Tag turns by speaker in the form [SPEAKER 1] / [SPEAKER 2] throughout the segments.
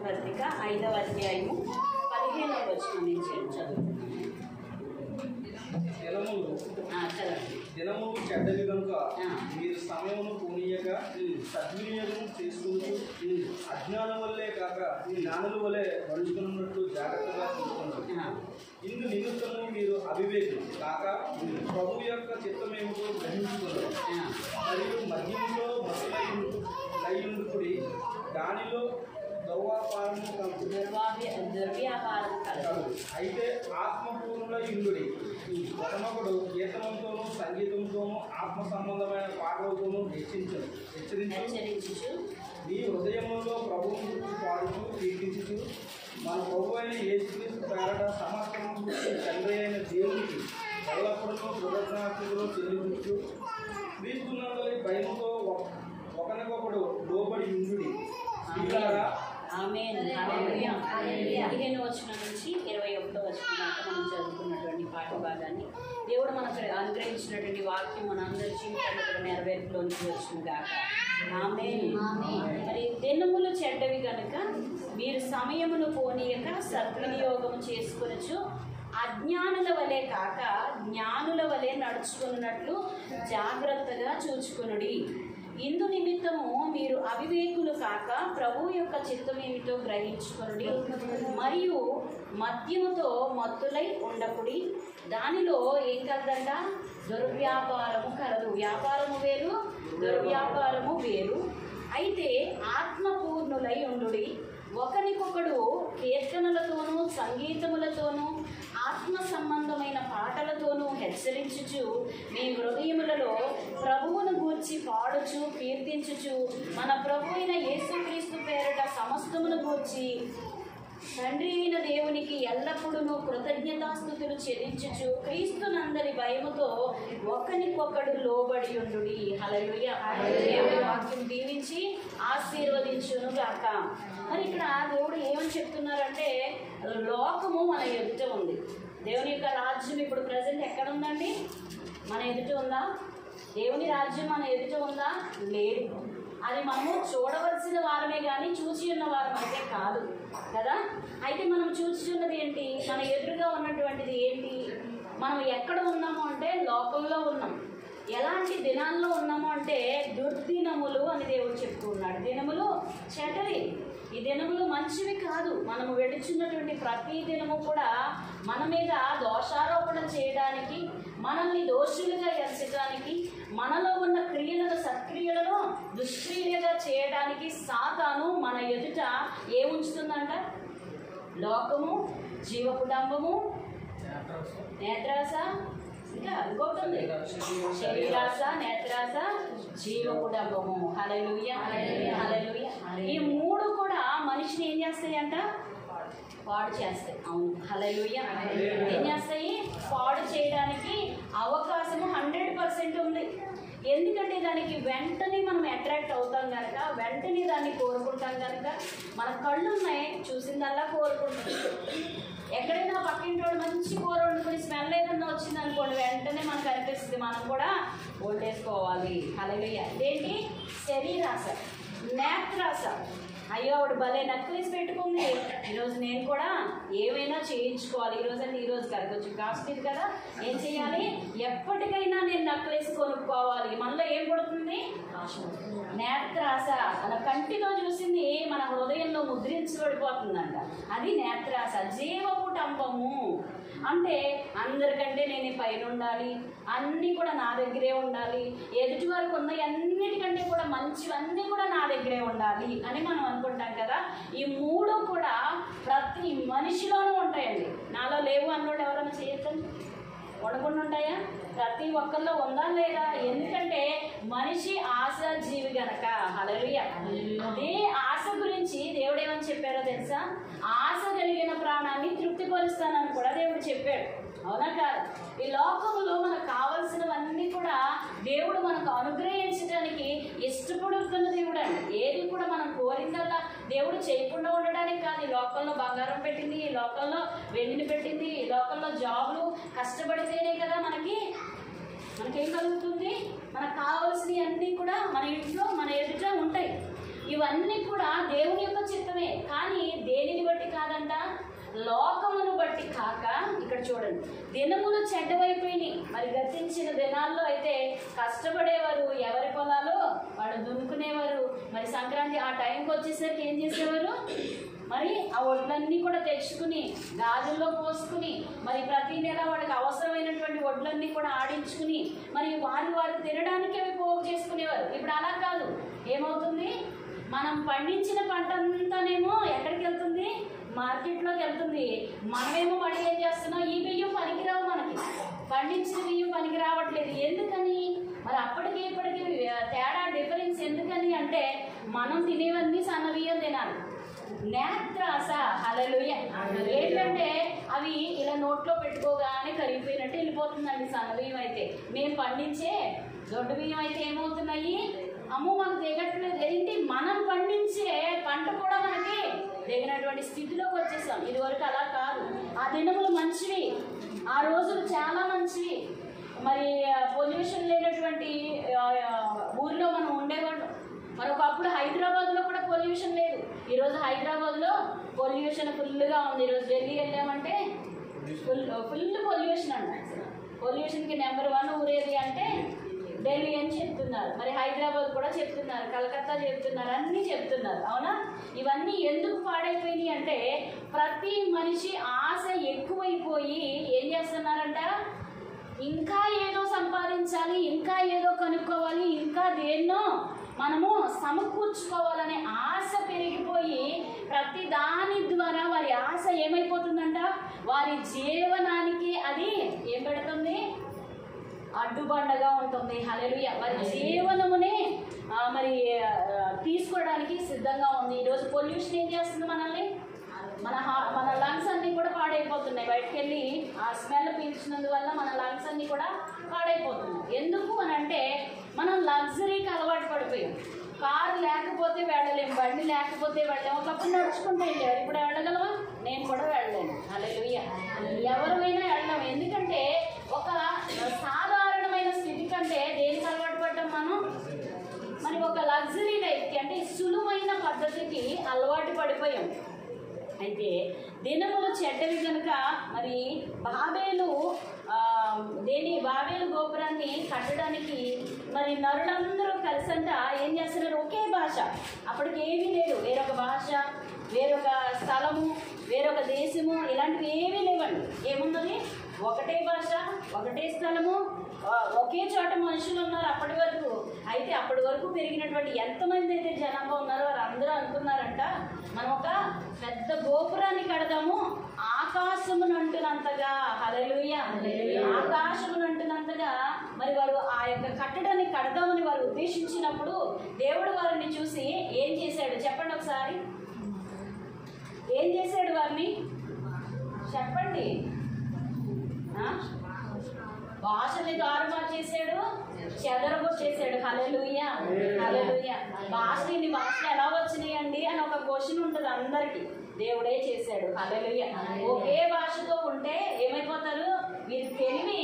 [SPEAKER 1] పత్రిక 5వ అధ్యాయము 15వ వచనం నుంచి చదువుతున్నాను.
[SPEAKER 2] దినములు చెడ్డవి కనుక మీరు సమయమును పోనీయక సద్వినియోగం చేసుకుంటూ అజ్ఞానం వల్లే కాక జ్ఞానుల వలె నడుచుకున్నట్లు జాగ్రత్తగా చూసుకుంటారు. ఇందు నిమిత్తము మీరు అవివేకులు కాక ప్రభు యొక్క చిత్తమేమిటో గ్రహించుకున్నారు. మరియు మద్యములో మసలైండుకుడి దానిలో దుర్వ్యాపారము కలదు. అయితే ఆత్మపూర్ణుల ఇందుడి ఒకనొకడు కీర్తనంతోనూ సంగీతంతోనూ ఆత్మ సంబంధమైన పాటలతోనూ హెచ్చరించు నీ హృదయములో ప్రభువును గురించి పాడుతూ కీర్తించు మన ప్రభు అయిన యేసుక్రీస్తు పేరట సమస్తము గురించి తండ్రి అయిన దేవునికి ఎల్లప్పుడూ కృతజ్ఞతాస్తుతులు చెల్లించు. క్రీస్తునందలి భయముతో ఒకరికొకడు లోబడి ఉండుడి.
[SPEAKER 1] ఆమేన్. హల్లెలూయా. 15వ వచనం నుంచి 21వ వచనం దాకా మనం చదువుకున్నటువంటి పాఠ భాగాన్ని దేవుడు మనకు అనుగ్రహించినటువంటి వాక్యం మన అందరి జీవితాల్లో నెరవేర్పులోనికి వచ్చిన గాక. ఆమేన్. మరి దినములు చెడ్డవి కనుక మీరు సమయమును పోనీయక సద్వినియోగం చేసుకొనొచ్చు అజ్ఞానుల వలె కాక జ్ఞానుల వలె నడుచుకున్నట్లు జాగ్రత్తగా చూచుకొనుడి. ఇందు నిమిత్తము మీరు అవివేకులు కాక ప్రభు యొక్క చిత్తమేమిటో గ్రహించుకొనుడి. మరియు మద్యముతో మత్తులై ఉండకుడి. దానిలో ఏం కలదంట? దుర్వ్యాపారము కలదు. వ్యాపారము వేరు, దుర్వ్యాపారము వేరు. అయితే ఆత్మపూర్ణులై ఉండుడి. ఒకరికొకడు కీర్తనలతోనూ సంగీతములతోనూ ఆత్మ సంబంధమైన పాటలతోనూ హెచ్చరించుచు మీ హృదయములలో ప్రభువును గూర్చి పాడుచు కీర్తించుచు మన ప్రభు అయిన యేసుక్రీస్తు పేరట సమస్తమును గూర్చి తండ్రి అయిన దేవునికి ఎల్లప్పుడూ కృతజ్ఞతాస్తుతులు చెల్లించుచు క్రీస్తునందరి భయముతో ఒకరికొకడు లోబడి ఉండుడి. హల్లెలూయా. దేవుని వాక్యం దీవించి ఆశీర్వదించును గాక. మరి ఇక్కడ దేవుడు ఏమని చెప్తున్నారంటే లోకము మన ఎదుట ఉంది. దేవుని యొక్క రాజ్యం ఇప్పుడు ప్రజెంట్ ఎక్కడ ఉందండి? మన ఎదుట ఉందా? దేవుని రాజ్యం మన ఎదుట ఉందా? లేదు. అది మనము చూడవలసిన వారమే కానీ చూసి ఉన్న వారం అయితే కాదు కదా. అయితే మనం చూస్తున్నది ఏంటి? మన ఎదురుగా ఉన్నటువంటిది ఏంటి? మనం ఎక్కడ ఉన్నాము అంటే లోకంలో ఉన్నాం. ఎలాంటి దినాల్లో ఉన్నాము అంటే దుర్దినములు అని దేవుడు చెప్తూ ఉన్నాడు. దినములు చెడ్డవి. ఈ దినములు మంచివి కాదు. మనము వెడుచున్నటువంటి ప్రతి దినము కూడా మన మీద దోషారోపణ చేయడానికి, మనల్ని దోషులుగా ఎంచడానికి, మనలో ఉన్న క్రియలను సత్క్రియలను దుష్క్రియలుగా చేయడానికి సాతాను మన ఎదుట ఏముంచుతుందంట? లోకము, జీవకుడంబము, నేత్రాస, ఇంకా ఇంకోటి ఉంది శరీరాస, నేత్రాస, జీవకుడంబము. హల్లెలూయా. హల్లెలూయా. ఈ మూడు కూడా మనిషిని ఏం చేస్తాయంట? పాడు చేస్తాయి. అవును. హల్లెలూయా. ఏం చేస్తాయి? పాడు చేయడానికి అవకాశము 100% ఉంది. ఎందుకంటే దానికి వెంటనే మనం అట్రాక్ట్ అవుతాం కనుక, వెంటనే దాన్ని కోరుకుంటాం కనుక, మన కళ్ళు ఉన్నాయి చూసిందల్లా కోరుకుంటాం. ఎక్కడైనా పక్కింటోడు మంచి కూర వండుకుని స్మెల్ ఏదన్నా వచ్చింది అనుకోండి, వెంటనే మనకు అనిపిస్తుంది మనం కూడా ఓటేసుకోవాలి. హల్లెలూయా. ఏంటి? శరీరాస, నేత్రాస. అయ్యో ఆవిడ భలే నెక్లెస్ పెట్టుకుంది, ఈరోజు నేను కూడా ఏమైనా చేయించుకోవాలి. ఈరోజు అంటే ఈరోజు కాదు, కొంచెం కాస్ట్ ఇది కదా, ఏం చేయాలి? ఎప్పటికైనా నేను నెక్లెస్ కొనుక్కోవాలి. మనలో ఏం పడుతుంది? నేత్రాస. మన కంటిలో చూసింది మన హృదయంలో ముద్రించబడిపోతుందంట. అది నేత్రాస. జీవకుటంబము అంటే అందరికంటే నేను పైన ఉండాలి, అన్నీ కూడా నా దగ్గరే ఉండాలి, ఎదుటి వరకు ఉన్నాయి అన్నిటికంటే కూడా మంచివన్నీ కూడా నా దగ్గరే ఉండాలి అని మనం అనుకుంటాం కదా. ఈ మూడు కూడా ప్రతి మనిషిలోనూ ఉంటాయండి. నాలో లేవు అన్నోడు ఎవరైనా చేయొద్దండి? ఉండకుండా ఉంటాయా? ప్రతి ఒక్కరిలో ఉందా లేదా? ఎందుకంటే మనిషి ఆశ జీవి గనక. హల్లెలూయా. అదే ఆశ గురించి దేవుడు ఏమని చెప్పారో తెలుసా? ఆశ కలిగిన ప్రాణాన్ని తృప్తిపరుస్తానని కూడా దేవుడు చెప్పాడు. అవునా కాదు? ఈ లోకంలో మనకు కావలసినవన్నీ కూడా దేవుడు మనకు అనుగ్రహించడానికి ఇష్టపడుతున్న దేవుడు అండి. ఏది కూడా మనం కోరిందల్లా దేవుడు చేయకుండా ఉండడానికి కాదు. ఈ లోకంలో బంగారం పెట్టింది, ఈ లోకంలో వెండిని పెట్టింది, ఈ లోకంలో జాబులు కష్టపడితేనే కదా మనకేం కలుగుతుంది? మనకు కావాల్సినవి అన్నీ కూడా మన ఇంట్లో మన ఎదుట ఉంటాయి. ఇవన్నీ కూడా దేవుని యొక్క చిత్తమే. కానీ లోకమును బట్టి కాక, ఇక్కడ చూడండి, దినములు చెడ్డవైపోయినాయి. మరి గతించిన దినాల్లో అయితే కష్టపడేవారు, ఎవరి పొలాలు వాళ్ళు దున్నుకునేవారు. మరి సంక్రాంతి ఆ టైంకి వచ్చేసరికి ఏం చేసేవారు, మరి ఆ వడ్లన్నీ కూడా తెచ్చుకుని గాజుల్లో పోసుకుని, మరి ప్రతి నెల వాడికి అవసరమైనటువంటి వడ్లన్నీ కూడా ఆడించుకుని, మరి వారు తినడానికి అవి పోగు చేసుకునేవారు. ఇప్పుడు అలా కాదు. ఏమవుతుంది, మనం పండించిన పంట అంతానేమో ఎక్కడికి వెళ్తుంది, మార్కెట్లోకి వెళ్తుంది. మనమేమో మళ్ళీ ఏం చేస్తున్నాం, ఈ బియ్యం పనికిరావు, మనకి పండించిన బియ్యం పనికి రావట్లేదు. ఎందుకని, మరి అప్పటికి ఇప్పటికి తేడా, డిఫరెన్స్ ఎందుకని అంటే మనం తినేవన్నీ సన్న బియ్యం తినాలి. నేత్రాస, హల్లెలూయా. ఏంటంటే అవి ఇలా నోట్లో పెట్టుకోగానే కరిగిపోయినట్టు వెళ్ళిపోతుందండి సన్న బియ్యం అయితే. మేము పండించే దొడ్డు బియ్యం అయితే ఏమవుతున్నాయి, అమ్మో మాకు దిగట్లేదు. ఏంటి, మనం పండించే పంట కూడా మనకి దిగినటువంటి స్థితిలోకి వచ్చేసాం. ఇదివరకు అలా కాదు. ఆ దినములు మంచివి, ఆ రోజులు చాలా మంచివి. మరి పొల్యూషన్ లేనటువంటి ఊరిలో మనం ఉండేవాళ్ళం. మరి ఒకప్పుడు హైదరాబాద్లో కూడా పొల్యూషన్ లేదు. ఈరోజు హైదరాబాద్లో పొల్యూషన్ ఫుల్గా ఉంది. ఈరోజు ఢిల్లీ వెళ్ళామంటే ఫుల్ పొల్యూషన్ అంట. పొల్యూషన్కి నెంబర్ 1 ఊరేది అంటే ఢిల్లీ అని చెప్తున్నారు. మరి హైదరాబాద్ కూడా చెప్తున్నారు, కలకత్తా చెప్తున్నారు, అన్నీ చెప్తున్నారు. అవునా? ఇవన్నీ ఎందుకు పాడైపోయినాయి అంటే ప్రతి మనిషి ఆశ ఎక్కువైపోయి ఏం చేస్తున్నారంట, ఇంకా ఏదో సంపాదించాలి, ఇంకా ఏదో కనుక్కోవాలి, ఇంకా దేన్నో మనము సమకూర్చుకోవాలనే ఆశ పెరిగిపోయి ప్రతి దాని ద్వారా వారి ఆశ ఏమైపోతుందంట, వారి జీవనానికి అది ఏం పెడుతుంది, అడ్డుబండగా ఉంటుంది. హల్లెలూయా. వారి జీవనమునే మరి తీసుకోవడానికి సిద్ధంగా ఉంది. ఈరోజు పొల్యూషన్ ఏం చేస్తుంది మనల్ని, మన లంగ్స్ అన్నీ కూడా పాడైపోతున్నాయి. బయటకు వెళ్ళి ఆ స్మెల్ పీల్చినందువల్ల మన లంగ్స్ అన్నీ కూడా పాడైపోతున్నాయి. ఎందుకు అని అంటే మనం లగ్జరీకి అలవాటు పడిపోయాం. కారు లేకపోతే వెళ్ళలేము, బండి లేకపోతే వెళ్ళలేము. ఒకప్పుడు నడుచుకుంటూ వెళ్ళారు, ఇప్పుడు వెళ్ళగలవా? నేను కూడా వెళ్ళలేను. హల్లెలూయా. ఎవరైనా వెళ్ళలేము. ఎందుకంటే ఒక సాధారణమైన స్థితి కంటే దేనికి అలవాటు పడ్డాం మనం, మరి ఒక లగ్జరీ లైఫ్కి అంటే సులువైన పద్ధతికి అలవాటు పడిపోయాం. అయితే దినములు చెడ్డవి కనుక మరి బాబేలు గోపురాన్ని కట్టడానికి మరి నరులందరూ కలిసంట ఏం చేస్తున్నారు, ఒకే భాష. అప్పటికి ఏమీ లేదు, వేరొక భాష, వేరొక స్థలము, వేరొక దేశము, ఇలాంటివి ఏమీ లేవండి. ఏమున్నది, ఒకటే భాష, ఒకటే స్థలము, ఒకే చోట మనుషులు ఉన్నారు అప్పటి వరకు. అయితే అప్పటి వరకు పెరిగినటువంటి ఎంతమంది అయితే జనాభా ఉన్నారో వారు అందరూ అనుకున్నారంట, మనం ఒక పెద్ద గోపురాన్ని కడదాము, ఆకాశమును అంటున్నంతగా. హల్లెలూయా. ఆకాశమును అంటున్నంతగా మరి వారు ఆ యొక్క కట్టడాన్ని కడదామని వారు ఉద్దేశించినప్పుడు దేవుడు వారిని చూసి ఏం చేశాడు చెప్పండి ఒకసారి. ఏం చేశాడు వారిని చెప్పండి. భాషని తారుమారు చేశాడు, చెదరగొట్టేశాడు. హల్లెలూయా. హల్లెలూయా. ఇన్ని భాషలు ఎలా వచ్చినాయండి అని ఒక క్వశ్చన్ ఉంటుంది అందరికి. దేవుడే చేశాడు. హల్లెలూయా. ఒకే భాషతో ఉంటే ఏమైపోతారు, వీరి తెలివి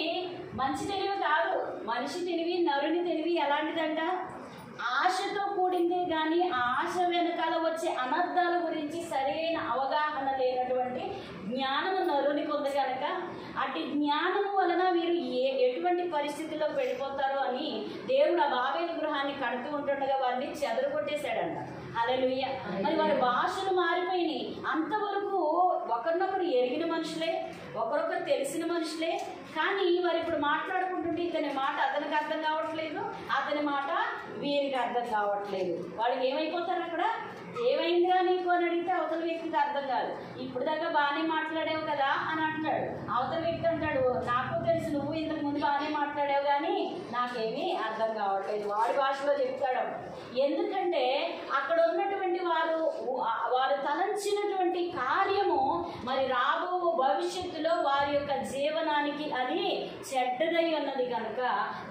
[SPEAKER 1] మంచి తెలివి కాదు, మనిషి తెలివి, నరుని తెలివి ఎలాంటిదంట, ఆశతో కూడిందే కానీ ఆశ వెనకాల వచ్చే అనర్థాల గురించి సరైన అవగాహన లేనటువంటి జ్ఞానము నరునికి ఉంది కనుక అటు జ్ఞానము వలన వీరు ఎటువంటి పరిస్థితుల్లో వెళ్ళిపోతారో అని దేవుడు ఆ బాబేలు గృహాన్ని కడుతూ ఉంటుండగా వారిని చెదరగొట్టేశాడంట. హల్లెలూయా. మరి వారి భాషలు మారిపోయినాయి. అంతవరకు ఒకరినొకరు ఎరిగిన మనుషులే, ఒకరొకరు తెలిసిన మనుషులే, కానీ వారు ఇప్పుడు మాట్లాడుకుంటుంటే ఇతని మాట అతనికి అర్థం కావట్లేదు, అతని మాట వీరికి అర్థం కావట్లేదు. వాళ్ళకి ఏమైపోతారు, అక్కడ ఏమైందిరా నీకు అని అడిగితే అవతల వ్యక్తికి అర్థం కాదు. ఇప్పుడు దాకా బాగానే మాట్లాడావు కదా అని అంటాడు. అవతల వ్యక్తి అంటాడు, నాకు తెలుసు నువ్వు ఇంతకు ముందు బాగానే మాట్లాడావు కానీ నాకేమీ అర్థం కావట్లేదు. వాడి భాషలో చెప్తాడు. ఎందుకంటే అక్కడ ఉన్నటువంటి వారు తలంచినటువంటి కార్యము మరి రాబో భవిష్యత్తులో వారి యొక్క జీవనానికి అది చెడ్డదై ఉన్నది కనుక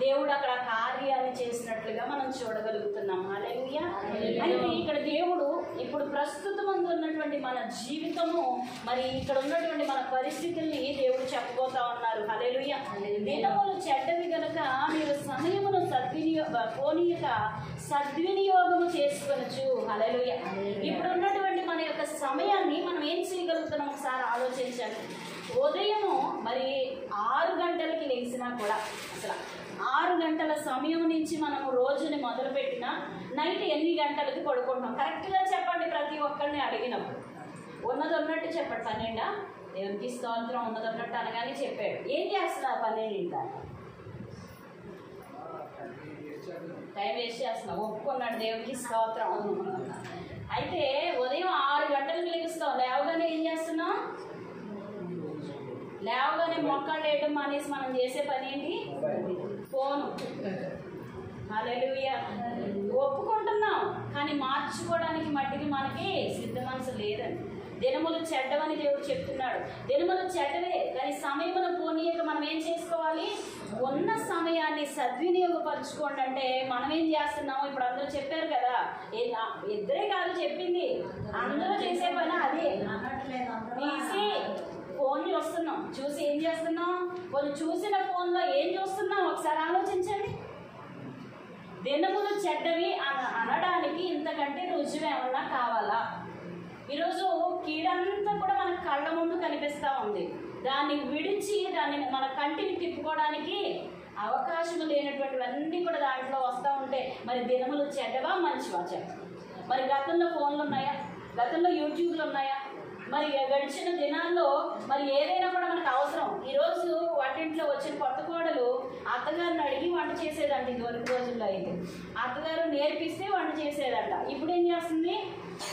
[SPEAKER 1] దేవుడు అక్కడ కార్యాన్ని చేసినట్లుగా మనం చూడగలుగుతున్నాం. హల్లెలూయా. అయితే ఇక్కడ దేవుడు ఇప్పుడు ప్రస్తుతం ఉన్నటువంటి మన జీవితము మరి ఇక్కడ ఉన్నటువంటి మన పరిస్థితుల్ని దేవుడు చెప్పబోతా ఉన్నారు. హల్లెలూయా. దినములు చెడ్డవి కనుక మీరు సమయమును సద్వినియోగము చేసుకొనొచ్చు. హల్లెలూయా. ఇప్పుడు ఉన్నటువంటి మన మన యొక్క సమయాన్ని మనం ఏం చేయగలుగుతున్నాం ఒకసారి ఆలోచించండి. ఉదయము మరి 6 గంటలకి లేచినా కూడా అసలు 6 గంటల సమయం నుంచి మనము రోజుని మొదలుపెట్టిన నైట్ 8 గంటలకి పడుకుంటున్నాం. కరెక్ట్గా చెప్పండి, ప్రతి ఒక్కరిని అడిగినప్పుడు ఉన్నది ఉన్నట్టు చెప్పండి. 12 దేవునికి స్తోత్రం, ఉన్నది ఉన్నట్టు అనగానే చెప్పాడు. ఏం చేస్తున్నారు 12 దాకా? టైం వేస్ట్ చేస్తున్నావు. ఒప్పుకున్నాడు, దేవునికి స్తోత్రం. అయితే ఉదయం 6 గంటలకు లెగుస్తాం. లేవగానే ఏం చేస్తున్నాం? లేవగానే మొక్కలు వేయటం మానేసి మనం చేసే పని ఏంటి? ఫోను. హల్లెలూయా. ఒప్పుకుంటున్నాం, కానీ మార్చుకోవడానికి మట్టికి మనకి సిద్ధ మనసు లేదండి. దినములు చెడ్డవని దేవుడు చెప్తున్నాడు. దినములు చెడ్డవే, కానీ సమయమున పోనీయక మనం ఏం చేసుకోవాలి? ఉన్న సమయాన్ని సద్వినియోగపరచుకోండి. అంటే మనం ఏం చేస్తున్నాము? ఇప్పుడు అందరూ చెప్పారు కదా, ఇద్దరే కాదు చెప్పింది, అందరూ చేసే పని అదే. తీసి ఫోన్ చూస్తున్నాం, చూసి ఏం చేస్తున్నాం? వాళ్ళు చూసిన ఫోన్లో ఏం చూస్తున్నాం ఒకసారి ఆలోచించండి. దినములు చెడ్డవి అనడానికి ఇంతకంటే రుజువు ఏమన్నా కావాలా? ఈరోజు కీడంతా కూడా మన కళ్ళ ముందు కనిపిస్తూ ఉంది. దాన్ని విడిచి దాన్ని మన కంటిని తిప్పుకోవడానికి అవకాశం లేనటువంటివన్నీ కూడా దాంట్లో వస్తూ ఉంటే మరి దినములు చెడ్డవా మంచివా చెప్పండి. మరి గతంలో ఫోన్లు ఉన్నాయా? గతంలో యూట్యూబ్లు ఉన్నాయా? మరి గడిచిన దినాల్లో మరి ఏదైనా కూడా మనకు అవసరం. ఈరోజు వంటింట్లో వచ్చిన కొత్త కోడలు అత్తగారిని అడిగి వంట చేసేదంట. ఇదివరకు రోజుల్లో అయితే అత్తగారు నేర్పిస్తే వంట చేసేదంట. ఇప్పుడు ఏం చేస్తుంది?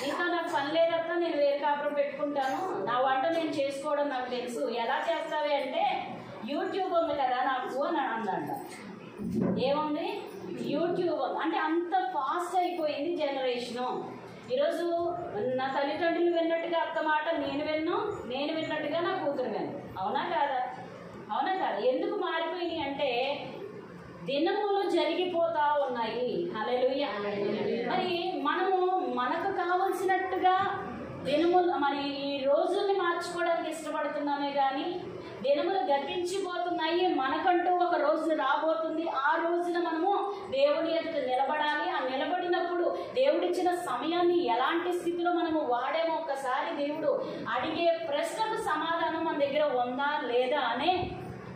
[SPEAKER 1] ఇంకా నాకు పని లేదత్తా, నేను వేరే కాపురం పెట్టుకుంటాను, నా వంట నేను చేసుకోవడం నాకు తెలుసు, ఎలా చేస్తావే అంటే యూట్యూబ్ ఉంది కదా నాకు అని అందంట. ఏముంది? యూట్యూబ్. అంటే అంత ఫాస్ట్ అయిపోయింది జనరేషను. ఈరోజు నా తల్లిదండ్రులు విన్నట్టుగా అత్త మాట నేను విన్నట్టుగా నా కూతురు విన్ను. అవునా కాదా? అవునా కాదా? ఎందుకు మారిపోయినాయి అంటే దినములు జరిగిపోతా ఉన్నాయి. హల్లెలూయా. మరి మనకు కావలసినట్టుగా దినములు మరి ఈ రోజుల్ని మార్చుకోవడానికి ఇష్టపడుతున్నామే కానీ దినములు గతించిపోతున్నాయి. మనకంటూ ఒక రోజు రాబోతుంది. ఆ రోజున మనము దేవుని ఎదుట నిలబడాలి. ఆ నిలబడినప్పుడు దేవుడిచ్చిన సమయాన్ని ఎలాంటి స్థితిలో మనము వాడేమో ఒకసారి దేవుడు అడిగే ప్రశ్నకు సమాధానం మన దగ్గర ఉందా లేదా అనే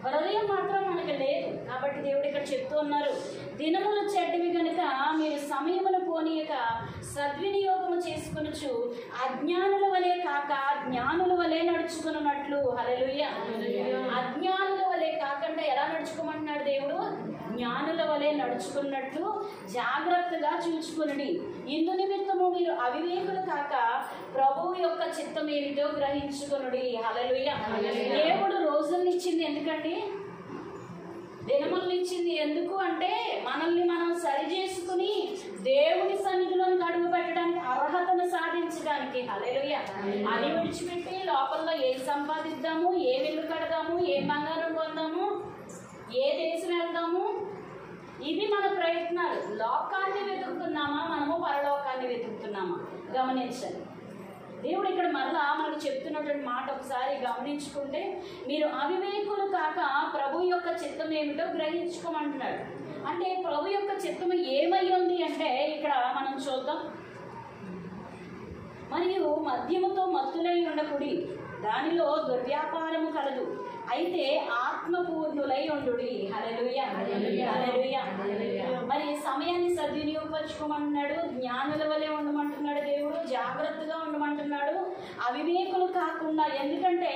[SPEAKER 1] హృదయం మాత్రం మనకు లేదు. కాబట్టి దేవుడు ఇక్కడ చెప్తూ ఉన్నారు, దినములు చెడ్డవి కనుక మీరు సమయమును పోనీయక సద్వినియోగము చేసుకొనుచు అజ్ఞానుల వలె కాక జ్ఞానుల వలె నడుచుకున్నట్లు. హల్లెలూయా. అజ్ఞానుల వలె కాకుండా ఎలా నడుచుకోమంటున్నాడు దేవుడు? జ్ఞానుల వలె నడుచుకున్నట్లు జాగ్రత్తగా చూచుకునుడి. ఇందు నిమిత్తము మీరు అవివేకులు కాక ప్రభువు యొక్క చిత్తం ఏమిటో గ్రహించుకునుడి. హల్లెలూయా. దేవుడు రోజులనిచ్చింది ఎందుకండి? దినములనిచ్చింది ఎందుకు అంటే మనల్ని మనం సరి చేసుకుని దేవుని సన్నిధిలోకి అడుగు పెట్టడానికి, అర్హతను సాధించడానికి. హల్లెలూయా. అది విడిచిపెట్టి లోపల్లో ఏం సంపాదిద్దాము, ఏ ఇల్లు కడదాము, ఏ బంగారం కొందాము, ఏ దేశం వెళ్దాము, ఇది మన ప్రయత్నాలు. లోకాన్ని వెతుకుతున్నామా, మనము పరలోకాన్ని వెతుకుతున్నామా? గమనించండి. దేవుడు ఇక్కడ మరలా మనకు చెప్తున్నటువంటి మాట ఒకసారి గమనించుకుంటే, మీరు అవివేకులు కాక ప్రభు యొక్క చిత్తం ఏమిటో గ్రహించుకోమంటున్నాడు. అంటే ప్రభు యొక్క చిత్తం ఏమై ఉంది అంటే ఇక్కడ మనం చూద్దాం. మరియు మద్యముతో మత్తులై ఉండకుడి, దానిలో దుర్వ్యాపారము కలదు, అయితే ఆత్మపూర్ణులై ఉండుడి. హల్లెలూయా. హల్లెలూయా. మరి సమయాన్ని సద్వినియోగపరచుకోమంటున్నాడు. జ్ఞానుల వలె ఉండమంటున్నాడు దేవుడు. జాగ్రత్తగా ఉండమంటున్నాడు. అవివేకులు కాకుండా. ఎందుకంటే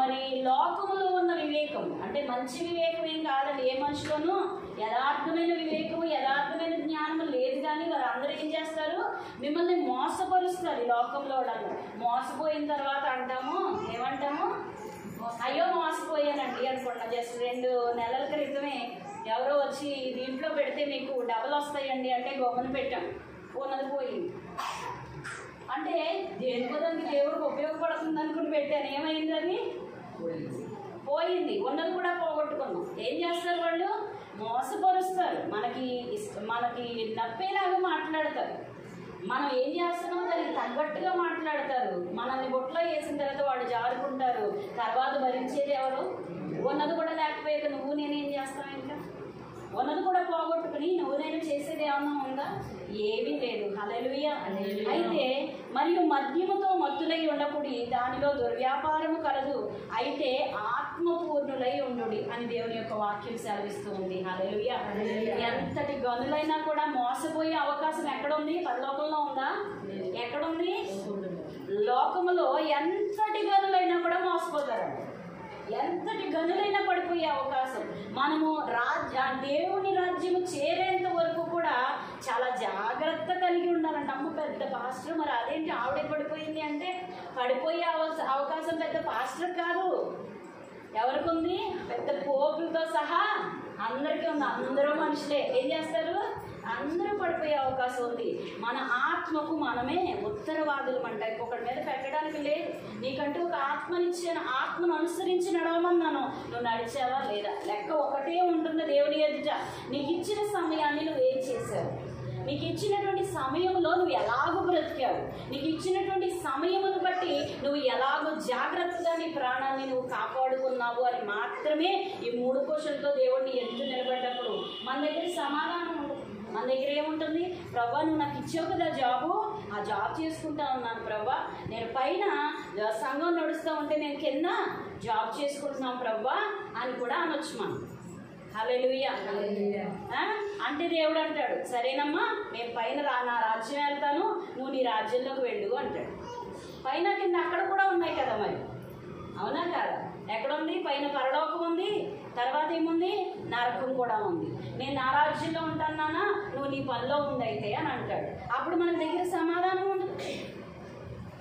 [SPEAKER 1] మరి లోకములో ఉన్న వివేకం అంటే మంచి వివేకం ఏం కాదండి. ఏ మనిషిలోనూ యథార్థమైన వివేకము, యథార్థమైన జ్ఞానము లేదు. కానీ వారు అందరూ ఏం చేస్తారు? మిమ్మల్ని మోసపరుస్తారు. ఈ లోకంలో మోసపోయిన తర్వాత అంటాము, ఏమంటాము? అయ్యో మోసపోయానండి అనుకున్నా. జస్ట్ 2 నెలల క్రితమే ఎవరో వచ్చి దీంట్లో పెడితే మీకు డబల్ వస్తాయండి అంటే గొప్పను పెట్టాం, ఉన్నది పోయింది. అంటే దేనికోదానికి దేవుడికి ఉపయోగపడుతుంది అనుకుని పెట్టాను. ఏమైంది? అది పోయింది. ఉన్నది కూడా పోగొట్టుకున్నాం. ఏం చేస్తారు వాళ్ళు? మోసపరుస్తారు. మనకి నప్పేలాగా మాట్లాడతారు. మనం ఏం చేస్తున్నామో దానికి తగ్గట్టుగా మాట్లాడతారు. మనల్ని బొట్లో వేసిన తర్వాత వాడు జారుకుంటారు. తర్వాత భరించేది ఎవరు? ఉన్నది కూడా లేకపోయాక నువ్వు నేనేం చేస్తాం? ఇంకా ఉన్నది కూడా పోగొట్టుకుని నువ్వు నేను చేసేది ఏమన్నా ఉందా? ఏమీ లేదు. హల్లెలూయా. అయితే మరియు మద్యముతో మత్తులై ఉండకుడి, దానిలో దుర్వ్యాపారము కలదు, అయితే ఆత్మపూర్ణులై ఉండుడి అని దేవుని యొక్క వాక్యం సెలవిస్తూ ఉంది. హల్లెలూయా. ఎంతటి గనులైనా కూడా మోసపోయే అవకాశం ఎక్కడుంది? పరలోకంలో ఉందా? ఎక్కడుంది? లోకములో ఎంతటి గనులైనా కూడా మోసపోతారండి. ఎంతటి గనులైనా పడిపోయే అవకాశం. మనము దేవుని రాజ్యము చేరేంత వరకు కూడా చాలా జాగ్రత్త కలిగి ఉండాలంట. అమ్మ పెద్ద పాస్టర్, మరి అదేంటి ఆవిడే పడిపోయింది అంటే, పడిపోయే అవకాశం పెద్ద పాస్టర్ కాదు, ఎవరికి ఉంది? పెద్ద పోపులతో సహా అందరికీ ఉంది. అందరూ మనుషులే. ఏం చేస్తారు? అందరూ పడిపోయే అవకాశం ఉంది. మన ఆత్మకు మనమే ఉత్తరవాదులం అంట. ఒకటి మీద పెట్టడానికి లేదు. నీకంటూ ఒక ఆత్మనిచ్చాను, ఆత్మను అనుసరించి నడవమన్నాను, నువ్వు నడిచావా లేదా? లెక్క ఒకటే ఉంటుంది దేవుని ఎదుట. నీకు ఇచ్చిన సమయాన్ని నువ్వు ఏం చేశావు? నీకు ఇచ్చినటువంటి సమయంలో నువ్వు ఎలాగో బ్రతికావు? నీకు ఇచ్చినటువంటి సమయమును బట్టి నువ్వు ఎలాగో జాగ్రత్తగా నీ ప్రాణాన్ని నువ్వు కాపాడుకున్నావు అని మాత్రమే ఈ 3 క్వశ్చన్లతో దేవుడిని ఎదురు నిలబడ్డప్పుడు మన దగ్గర సమాధానం ఉంటుంది. మన దగ్గర ఏముంటుంది? ప్రభా, నువ్వు నాకు ఇచ్చావు కదా జాబు, ఆ జాబ్ చేసుకుంటా ఉన్నాను ప్రభా. నేను పైన సంఘం నడుస్తూ ఉంటే నేను కింద జాబ్ చేసుకుంటున్నాం ప్రభా అని కూడా అనొచ్చు మనం. హల్లెలూయా. అంటే దేవుడు అంటాడు, సరేనమ్మా నేను పైన నా రాజ్యం వెళ్తాను, నువ్వు నీ రాజ్యంలోకి వెళ్ళు అంటాడు. పైన కింద అక్కడ కూడా ఉన్నాయి కదా మరి, అవునా కదా? ఎక్కడుంది? పైన పరలోకం ఉంది, తర్వాత ఏముంది? నరకం కూడా ఉంది. నేను నా రాజ్యంలో ఉంటానా, నువ్వు నీ పనిలో ఉంది అయితే అని అంటాడు. అప్పుడు మన దగ్గర సమాధానం ఉండదు.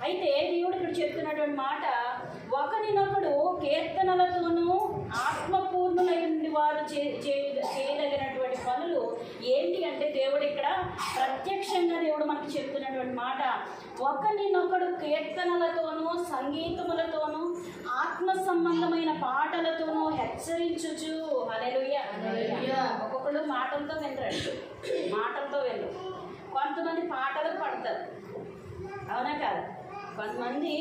[SPEAKER 1] అయితే దేవుడు ఇక్కడ చెప్తున్నటువంటి మాట, ఒకరినొకడు కీర్తనలతోనూ ఆత్మపూర్ణులైన వారు చేయదగినటువంటి పనులు ఏంటి అంటే, దేవుడు ఇక్కడ ప్రత్యక్షంగా దేవుడు మనకు చెప్తున్నటువంటి మాట, ఒకరినొకడు కీర్తనలతోనూ సంగీతములతోనూ ఆత్మ సంబంధమైన పాటలతోనూ హెచ్చరించుచు. హల్లెలూయా. ఒక్కొక్కడు మాటలతో వినరండి, మాటలతో వినరు. కొంతమంది పాటలు పడతారు, అవునా కాదు? కొంతమంది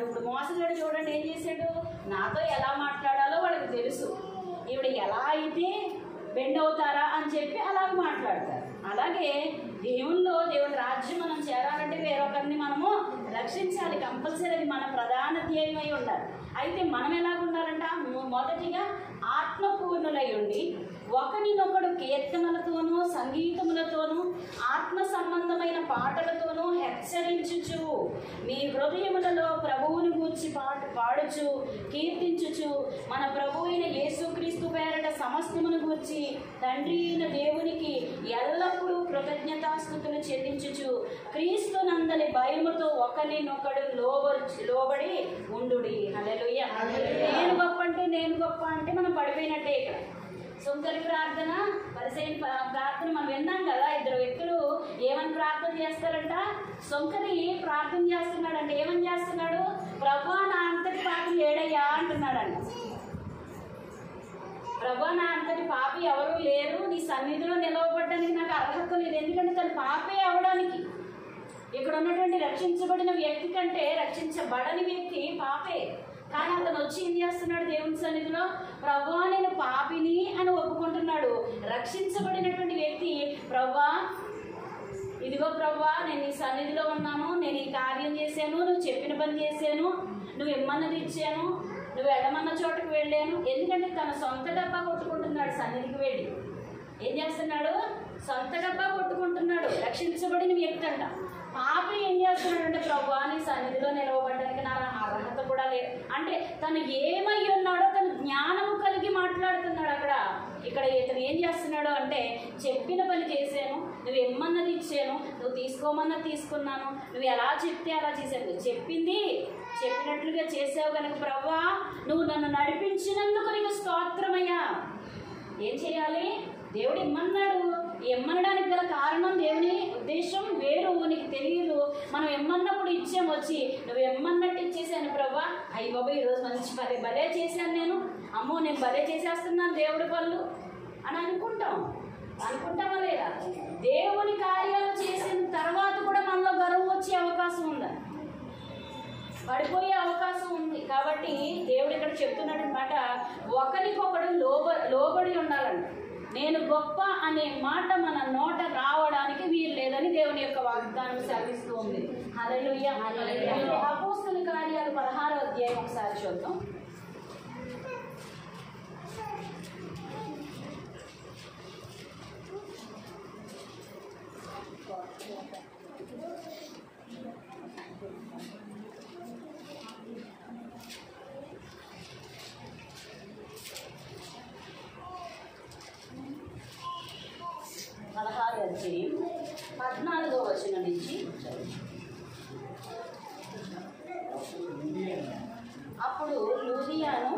[SPEAKER 1] ఇప్పుడు మోసగాడు చూడండి ఏం చేశాడు, నాతో ఎలా మాట్లాడాలో వాళ్ళకి తెలుసు, ఈవిడ ఎలా అయితే బెండ్ అవుతారా అని చెప్పి అలాగ మాట్లాడతారు. అలాగే దేవుని రాజ్యం మనం చేరాలంటే వేరొకరిని మనము రక్షించాలి, కంపల్సరీ. అది మన ప్రధాన ధ్యేయమై ఉండాలి. అయితే మనం ఎలాగ ఉండాలంట? మొదటిగా ఆత్మపూర్ణులై ఉండి ఒకరినొకడు కీర్తనలతోనూ సంగీతములతోనూ ఆత్మ సంబంధమైన పాటలతోనూ హెచ్చరించుచు మీ హృదయములలో ప్రభువుని గూర్చి పాడుచు కీర్తించుచు మన ప్రభు అయిన యేసుక్రీస్తు పేరట సమస్తమును గూర్చి తండ్రి అయిన దేవునికి ఎల్లప్పుడూ కృతజ్ఞతాస్తుతులు చెల్లించుచు క్రీస్తు నందలి భయముతో ఒకరినొకడు లోబడి ఉండుడి. హల్లెలూయా. నేను గొప్ప అంటే మనం పడిపోయినట్టే. ఇక్కడ సొంతరి ప్రార్థన, పరిసైన ప్రార్థన మనం విన్నాం కదా. 2 వ్యక్తులు ఏమని ప్రార్థన చేస్తారంట? సొంకరి ప్రార్థన చేస్తున్నాడంటే ఏమని చేస్తున్నాడు? ప్రభా, నా అంతటి పాపి ఏడయ్యా అంటున్నాడంట. ప్రభా, నా అంతటి పాపి ఎవరు లేరు, నీ సన్నిధిలో నిలవబడ్డానికి నాకు అర్హత లేదు. ఎందుకంటే తను పాపే అవడానికి. ఇక్కడ ఉన్నటువంటి రక్షించబడిన వ్యక్తి కంటే రక్షించబడని వ్యక్తి పాపే. కానీ అతను వచ్చి ఏం చేస్తున్నాడు? దేవుని సన్నిధిలో ప్రభా, నేను పాపిని అని ఒప్పుకుంటున్నాడు. రక్షించబడినటువంటి వ్యక్తి, ప్రభా ఇదిగో ప్రభా, నేను నీ సన్నిధిలో ఉన్నాను, నేను ఈ కార్యం చేశాను, నువ్వు చెప్పిన పని చేశాను, నువ్వు ఇమ్మన్నది ఇచ్చాను, నువ్వు వెళ్ళమన్న చోటకు వెళ్ళాను. ఎందుకంటే తన సొంత డబ్బా కొట్టుకుంటున్నాడు. సన్నిధికి వెళ్ళి ఏం చేస్తున్నాడు? సొంత డబ్బా కొట్టుకుంటున్నాడు. రక్షించబడిన వ్యక్తి అంట. పాపి ఏం చేస్తున్నాడు అంటే, ప్రభా నీ సన్నిధిలో నిలవబడడానికి నా అర్హత కూడా లేదు అంటే, తను ఏమై ఉన్నాడో తను జ్ఞానము కలిగి మాట్లాడుతున్నాడు. ఇక్కడ ఇతను ఏం చేస్తున్నాడు అంటే, చెప్పిన పని చేశాను, నువ్వు ఇమ్మన్నది ఇచ్చాను, నువ్వు తీసుకోమన్నది తీసుకున్నాను, నువ్వు ఎలా చెప్తే అలా చేశాను, చెప్పినట్లుగా చేసావు కనుక ప్రభా నువ్వు నన్ను నడిపించినందుకు నీకు స్తోత్రమయ్యా. ఏం చేయాలి? దేవుడు ఇమ్మనడానికి గల కారణం, దేవుని ఉద్దేశం వేరు, నీకు తెలియదు. మనం ఇమ్మన్నప్పుడు ఇచ్చాము, వచ్చి నువ్వు ఇమ్మన్నట్టు ఇచ్చేసాను ప్రభా, అయ్యి బాబా ఈరోజు మంచి భలే చేశాను నేను, అమ్మో నేను భలే చేసేస్తున్నాను దేవుడి పనులు అని అనుకుంటామా లేదా? దేవుని కార్యాలు చేసిన తర్వాత కూడా మనలో గర్వం వచ్చే అవకాశం ఉందా? పడిపోయే అవకాశం ఉంది. కాబట్టి దేవుడు ఇక్కడ చెప్తున్నట్టు మాట, ఒకరికొకడు లోబడి ఉండాలంట. నేను గొప్ప అనే మాట మన నోట రావడానికి వీలు లేదని దేవుని యొక్క వాగ్దానం సెలవిస్తూ ఉంది. హల్లెలూయా. అపోస్తలుల కార్యాలు 16వ అధ్యాయం ఒకసారి చూద్దాం. అధ్యాయం 14వ వచనం నుంచి. అప్పుడు లూదియాను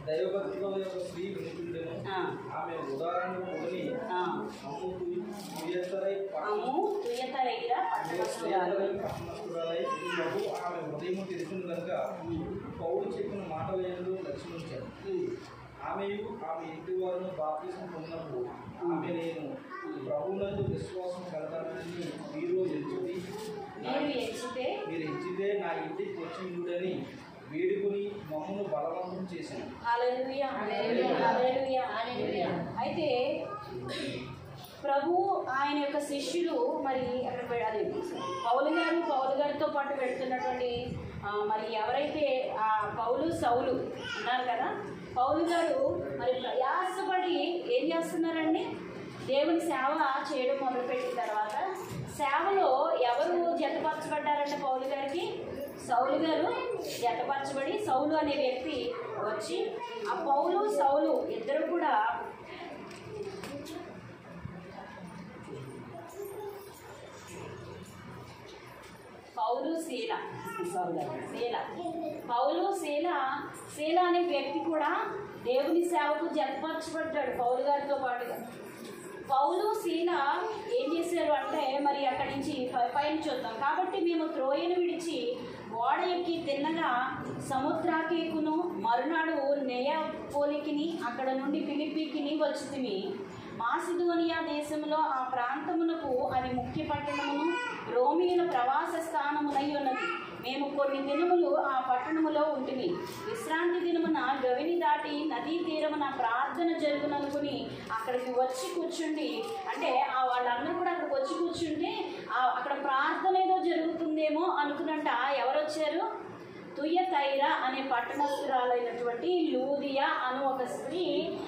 [SPEAKER 2] దైవభక్తుల యొక్క స్త్రీ వినుచుండెను. ఆమె ఉదాహరణ పొంది ఆమె హృదయం తెలిసింది కనుక పౌలు చెప్పిన మాటల యందు లక్ష్యించారు. ఆమెయు ఆమె ఇంటి వారిని బాప్తిసం పొందినప్పుడు ఆమె నేను ప్రభువునందు విశ్వాసం కలగాలని మీరు ఎంచితే నా ఇంటికి వచ్చిందని వేడుకొని మమ్మను బలవంతం చేశాను.
[SPEAKER 1] హల్లెలూయా. అయితే ప్రభు ఆయన యొక్క శిష్యులు మరి అక్కడ అది పౌలు గారితో పాటు పెడుతున్నటువంటి మరి ఎవరైతే పౌలు సౌలు ఉన్నారు కదా, పౌలు గారు మరి ప్రయాసపడి ఏం చేస్తున్నారండి, దేవుని సేవ చేయడం మొదలుపెట్టిన తర్వాత సేవలో ఎవరు జతపరచబడ్డారంటే పౌలు గారికి సౌలు గారు జతపరచబడి సౌలు అనే వ్యక్తి వచ్చి ఆ పౌలు సౌలు ఇద్దరు కూడా శీల అనే వ్యక్తి కూడా దేవుని సేవకు జతపరచబడ్డాడు పౌలు గారితో పాటుగా. పౌలు శీల ఏం చేశారు అంటే మరి అక్కడి నుంచి పైన చూద్దాం. కాబట్టి మేము త్రోయను విడిచి ఓడ ఎక్కి తిన్నగా సముద్రాకేకును మరునాడు నెయపోలికిని అక్కడ నుండి ఫిలిప్పీకిని వచ్చితిమి. మాసిదోనియా దేశంలో ఆ ప్రాంతమునకు అది ముఖ్య పట్టణమును రోమీయుల ప్రవాస స్థానమునై ఉన్నది. మేము కొన్ని దినములు ఆ పట్టణములో ఉంటిమి. విశ్రాంతి దినమున గవిని దాటి నదీ తీరమున ప్రార్థన జరుగుననుకుని అక్కడికి వచ్చి కూర్చుండి, అంటే వాళ్ళందరూ కూడా అక్కడికి వచ్చి కూర్చుంటే అక్కడ ప్రార్థన ఏదో జరుగుతుందేమో అనుకున్నట్ట ఎవరు వచ్చారు, తుయతైర అనే పట్టణస్థురాలైనటువంటి లూదియా అను ఒక స్త్రీ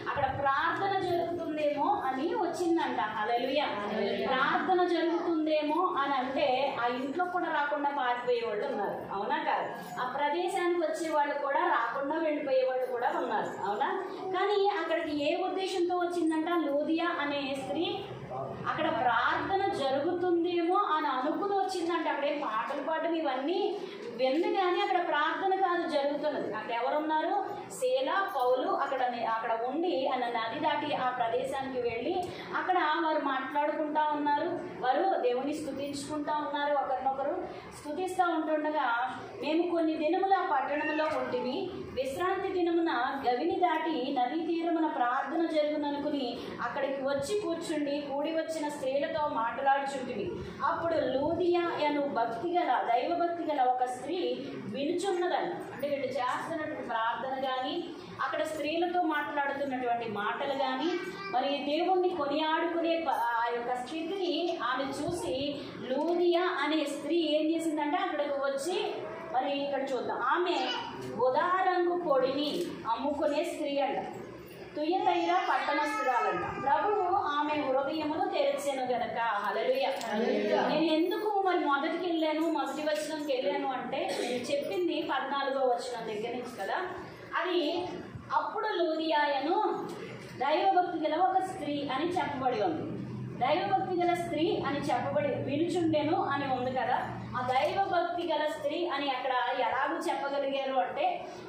[SPEAKER 1] అక్కడ ప్రార్థన జరుగుతుందేమో అని వచ్చిందంట. హల్లెలూయా. ప్రార్థన జరుగుతుందేమో అని అంటే ఆ ఇంట్లో కూడా రాకుండా పారిపోయే వాళ్ళు ఉన్నారు, అవునా కాదు? ఆ ప్రదేశానికి వచ్చే వాళ్ళు కూడా రాకుండా వెళ్ళిపోయే వాళ్ళు కూడా ఉన్నారు, అవునా? కానీ అక్కడికి ఏ ఉద్దేశంతో వచ్చిందంట, లూదియా అనే స్త్రీ అక్కడ ప్రార్థన జరుగుతుందేమో అని అనుకుని వచ్చిందంట. అక్కడే పాటలు పాడడం ఇవన్నీ విందు, కానీ అక్కడ ప్రార్థన కాదు జరుగుతున్నది. అక్కడ ఎవరున్నారు, శీల పౌలు అక్కడ ఉండి అన్న నది దాటి ఆ ప్రదేశానికి వెళ్ళి అక్కడ వారు మాట్లాడుకుంటా ఉన్నారు, వారు దేవుని స్తుతించుకుంటా ఉన్నారు, ఒకరినొకరు స్తుతిస్తూ ఉంటుండగా మేము కొన్ని దినములు ఆ పట్టణంలో ఉంటిమి. విశ్రాంతి దినమున గవిని దాటి నదీ తీరమున ప్రార్థన జరుగుననుకుని అక్కడికి వచ్చి కూర్చుండి కూడి వచ్చిన స్త్రీలతో మాట్లాడుచుంటివి. అప్పుడు లూదియా అను దైవభక్తి గల ఒక స్త్రీ వినుచున్నదంట. అంటే వీళ్ళు చేస్తున్నటువంటి ప్రార్థన కానీ అక్కడ స్త్రీలతో మాట్లాడుతున్నటువంటి మాటలు కానీ మరి దేవుణ్ణి కొనియాడుకునే ఆ యొక్క స్థితిని ఆమె చూసి లూదియా అనే స్త్రీ ఏం చేసిందంటే అక్కడికి వచ్చి మరి ఇక్కడ చూద్దాం, ఆమె ఉదారంగు పొడిని అమ్ముకునే స్త్రీ అంట, తుయతైర పట్టణస్థురాలంట. ప్రభువు ఆమె హృదయమును తెరిచెను గనక. హల్లెలూయా. నేను ఎందుకు మరి మొదటి వచనంకి వెళ్ళాను అంటే నేను చెప్పింది 14వ వచనం దగ్గర నుంచి కదా. అది అప్పుడు లూదియాయను దైవభక్తి గల ఒక స్త్రీ అని చెప్పబడి ఉంది. దైవభక్తి గల స్త్రీ అని చెప్పబడి వినుచుండెను అని ఉంది కదా. ఆ దైవభక్తి గల స్త్రీ అని అక్కడ ఎలాగూ చెప్పగలిగారు అంటే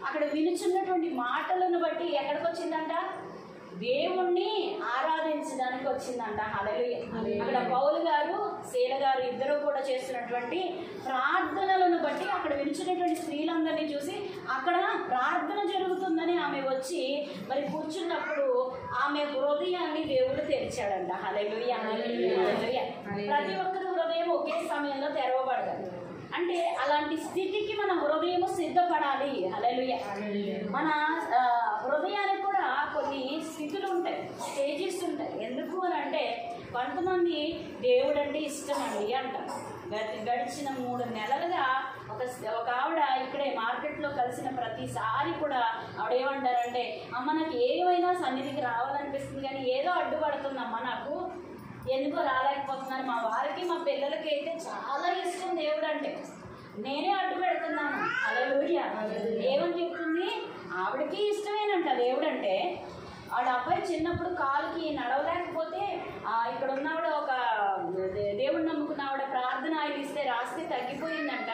[SPEAKER 1] అక్కడ వినుచున్నటువంటి మాటలను బట్టి ఎక్కడికి వచ్చిందంట, దేవుణ్ణి ఆరాధించడానికి వచ్చిందంట. హల్లెలూయా. అక్కడ పౌలు గారు శీల గారు ఇద్దరు కూడా చేస్తున్నటువంటి ప్రార్థనలను బట్టి అక్కడ వినిచినటువంటి స్త్రీలందరినీ చూసి అక్కడ ప్రార్థన జరుగుతుందని ఆమె వచ్చి మరి కూర్చున్నప్పుడు ఆమె హృదయాన్ని దేవుడు తెరిచాడంట. హల్లెలూయా. ప్రతి ఒక్కరి హృదయం ఒకే సమయంలో తెరవబడదు. అంటే అలాంటి స్థితికి మన హృదయం సిద్ధపడాలి. హల్లెలూయా. మన ఉంటాయి, స్టేజెస్ ఉంటాయి. ఎందుకు అని అంటే కొంతమంది దేవుడు అంటే ఇష్టం అండి అంటారు. గడిచిన 3 నెలలుగా ఒక ఆవిడ ఇక్కడే మార్కెట్లో కలిసిన ప్రతిసారి కూడా ఆవిడ ఏమంటారంటే, అమ్మ నాకు ఏమైనా సన్నిధికి రావాలనిపిస్తుంది కానీ ఏదో అడ్డుపడుతుందమ్మా, నాకు ఎందుకో రాలేకపోతున్నాను. మా వారికి మా పిల్లలకి అయితే చాలా ఇష్టం దేవుడు అంటే, నేనే అడ్డు పెడుతున్నాను. హల్లెలూయా. ఏమని చెప్తుంది? ఆవిడకి ఇష్టమేనంట దేవుడు అంటే. ఆవిడ అబ్బాయి చిన్నప్పుడు కాలుకి నడవలేకపోతే ఇక్కడ ఉన్నవాడు ఒక దేవుడు నమ్ముకున్న ఆవిడ ప్రార్థన ఆయన ఇస్తే రాస్తే తగ్గిపోయిందంట.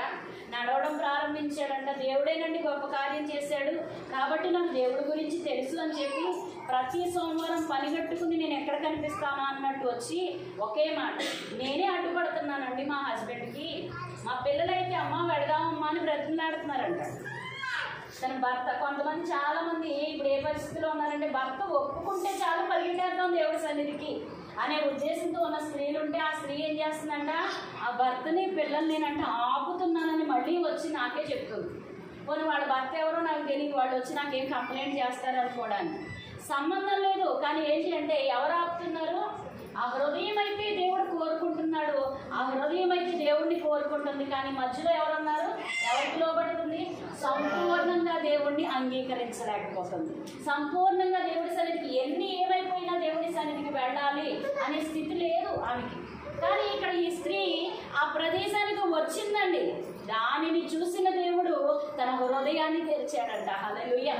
[SPEAKER 1] నడవడం ప్రారంభించాడంట. దేవుడేనండి గొప్ప కార్యం చేశాడు కాబట్టి నాకు దేవుడి గురించి తెలుసు అని చెప్పి ప్రతి సోమవారం పనిగట్టుకుని నేను ఎక్కడ కనిపిస్తాను అన్నట్టు వచ్చి ఒకే మాట, నేనే అడ్డుపడుతున్నానండి మా హస్బెండ్కి. మా పిల్లలైతే అమ్మ వెళదామమ్మా అని బ్రతిమలాడుతున్నారంట. తన భర్త, కొంతమంది చాలా మంది ఇప్పుడు ఏ పరిస్థితిలో ఉన్నారంటే భర్త ఒప్పుకుంటే చాలా పరిగెట్టేద్దాం దేవుడి సన్నిధికి అనే ఉద్దేశంతో ఉన్న స్త్రీలు ఉంటే ఆ స్త్రీ ఏం చేస్తుందంట, ఆ భర్తని పిల్లల్ని నేనంట ఆపుతున్నానని మళ్ళీ వచ్చి నాకే చెప్తుంది. పోనీ వాళ్ళ భర్త ఎవరో నాకు తెలియదు, వాళ్ళు వచ్చి నాకేం కంప్లైంట్ చేస్తారు అనుకోవడానికి సంబంధం లేదు. కానీ ఏంటి అంటే ఎవరు ఆపుతున్నారు? ఆ హృదయం అయితే దేవుడు కోరుకుంటున్నాడు, ఆ హృదయం అయితే దేవుడిని కోరుకుంటుంది. కానీ మధ్యలో ఎవరున్నారు? ఎవరికి లోబడుతుంది? సంపూర్ణంగా దేవుడిని అంగీకరించలేకపోతుంది. సంపూర్ణంగా దేవుడి సన్నిధికి ఏమైపోయినా దేవుడి సన్నిధికి వెళ్ళాలి అనే స్థితి లేదు ఆమెకి. కానీ ఇక్కడ ఈ స్త్రీ ఆ ప్రదేశానికి వచ్చిందండి. దానిని చూసిన దేవుడు తన హృదయాన్ని తెరిచాడంట. హల్లెలూయా.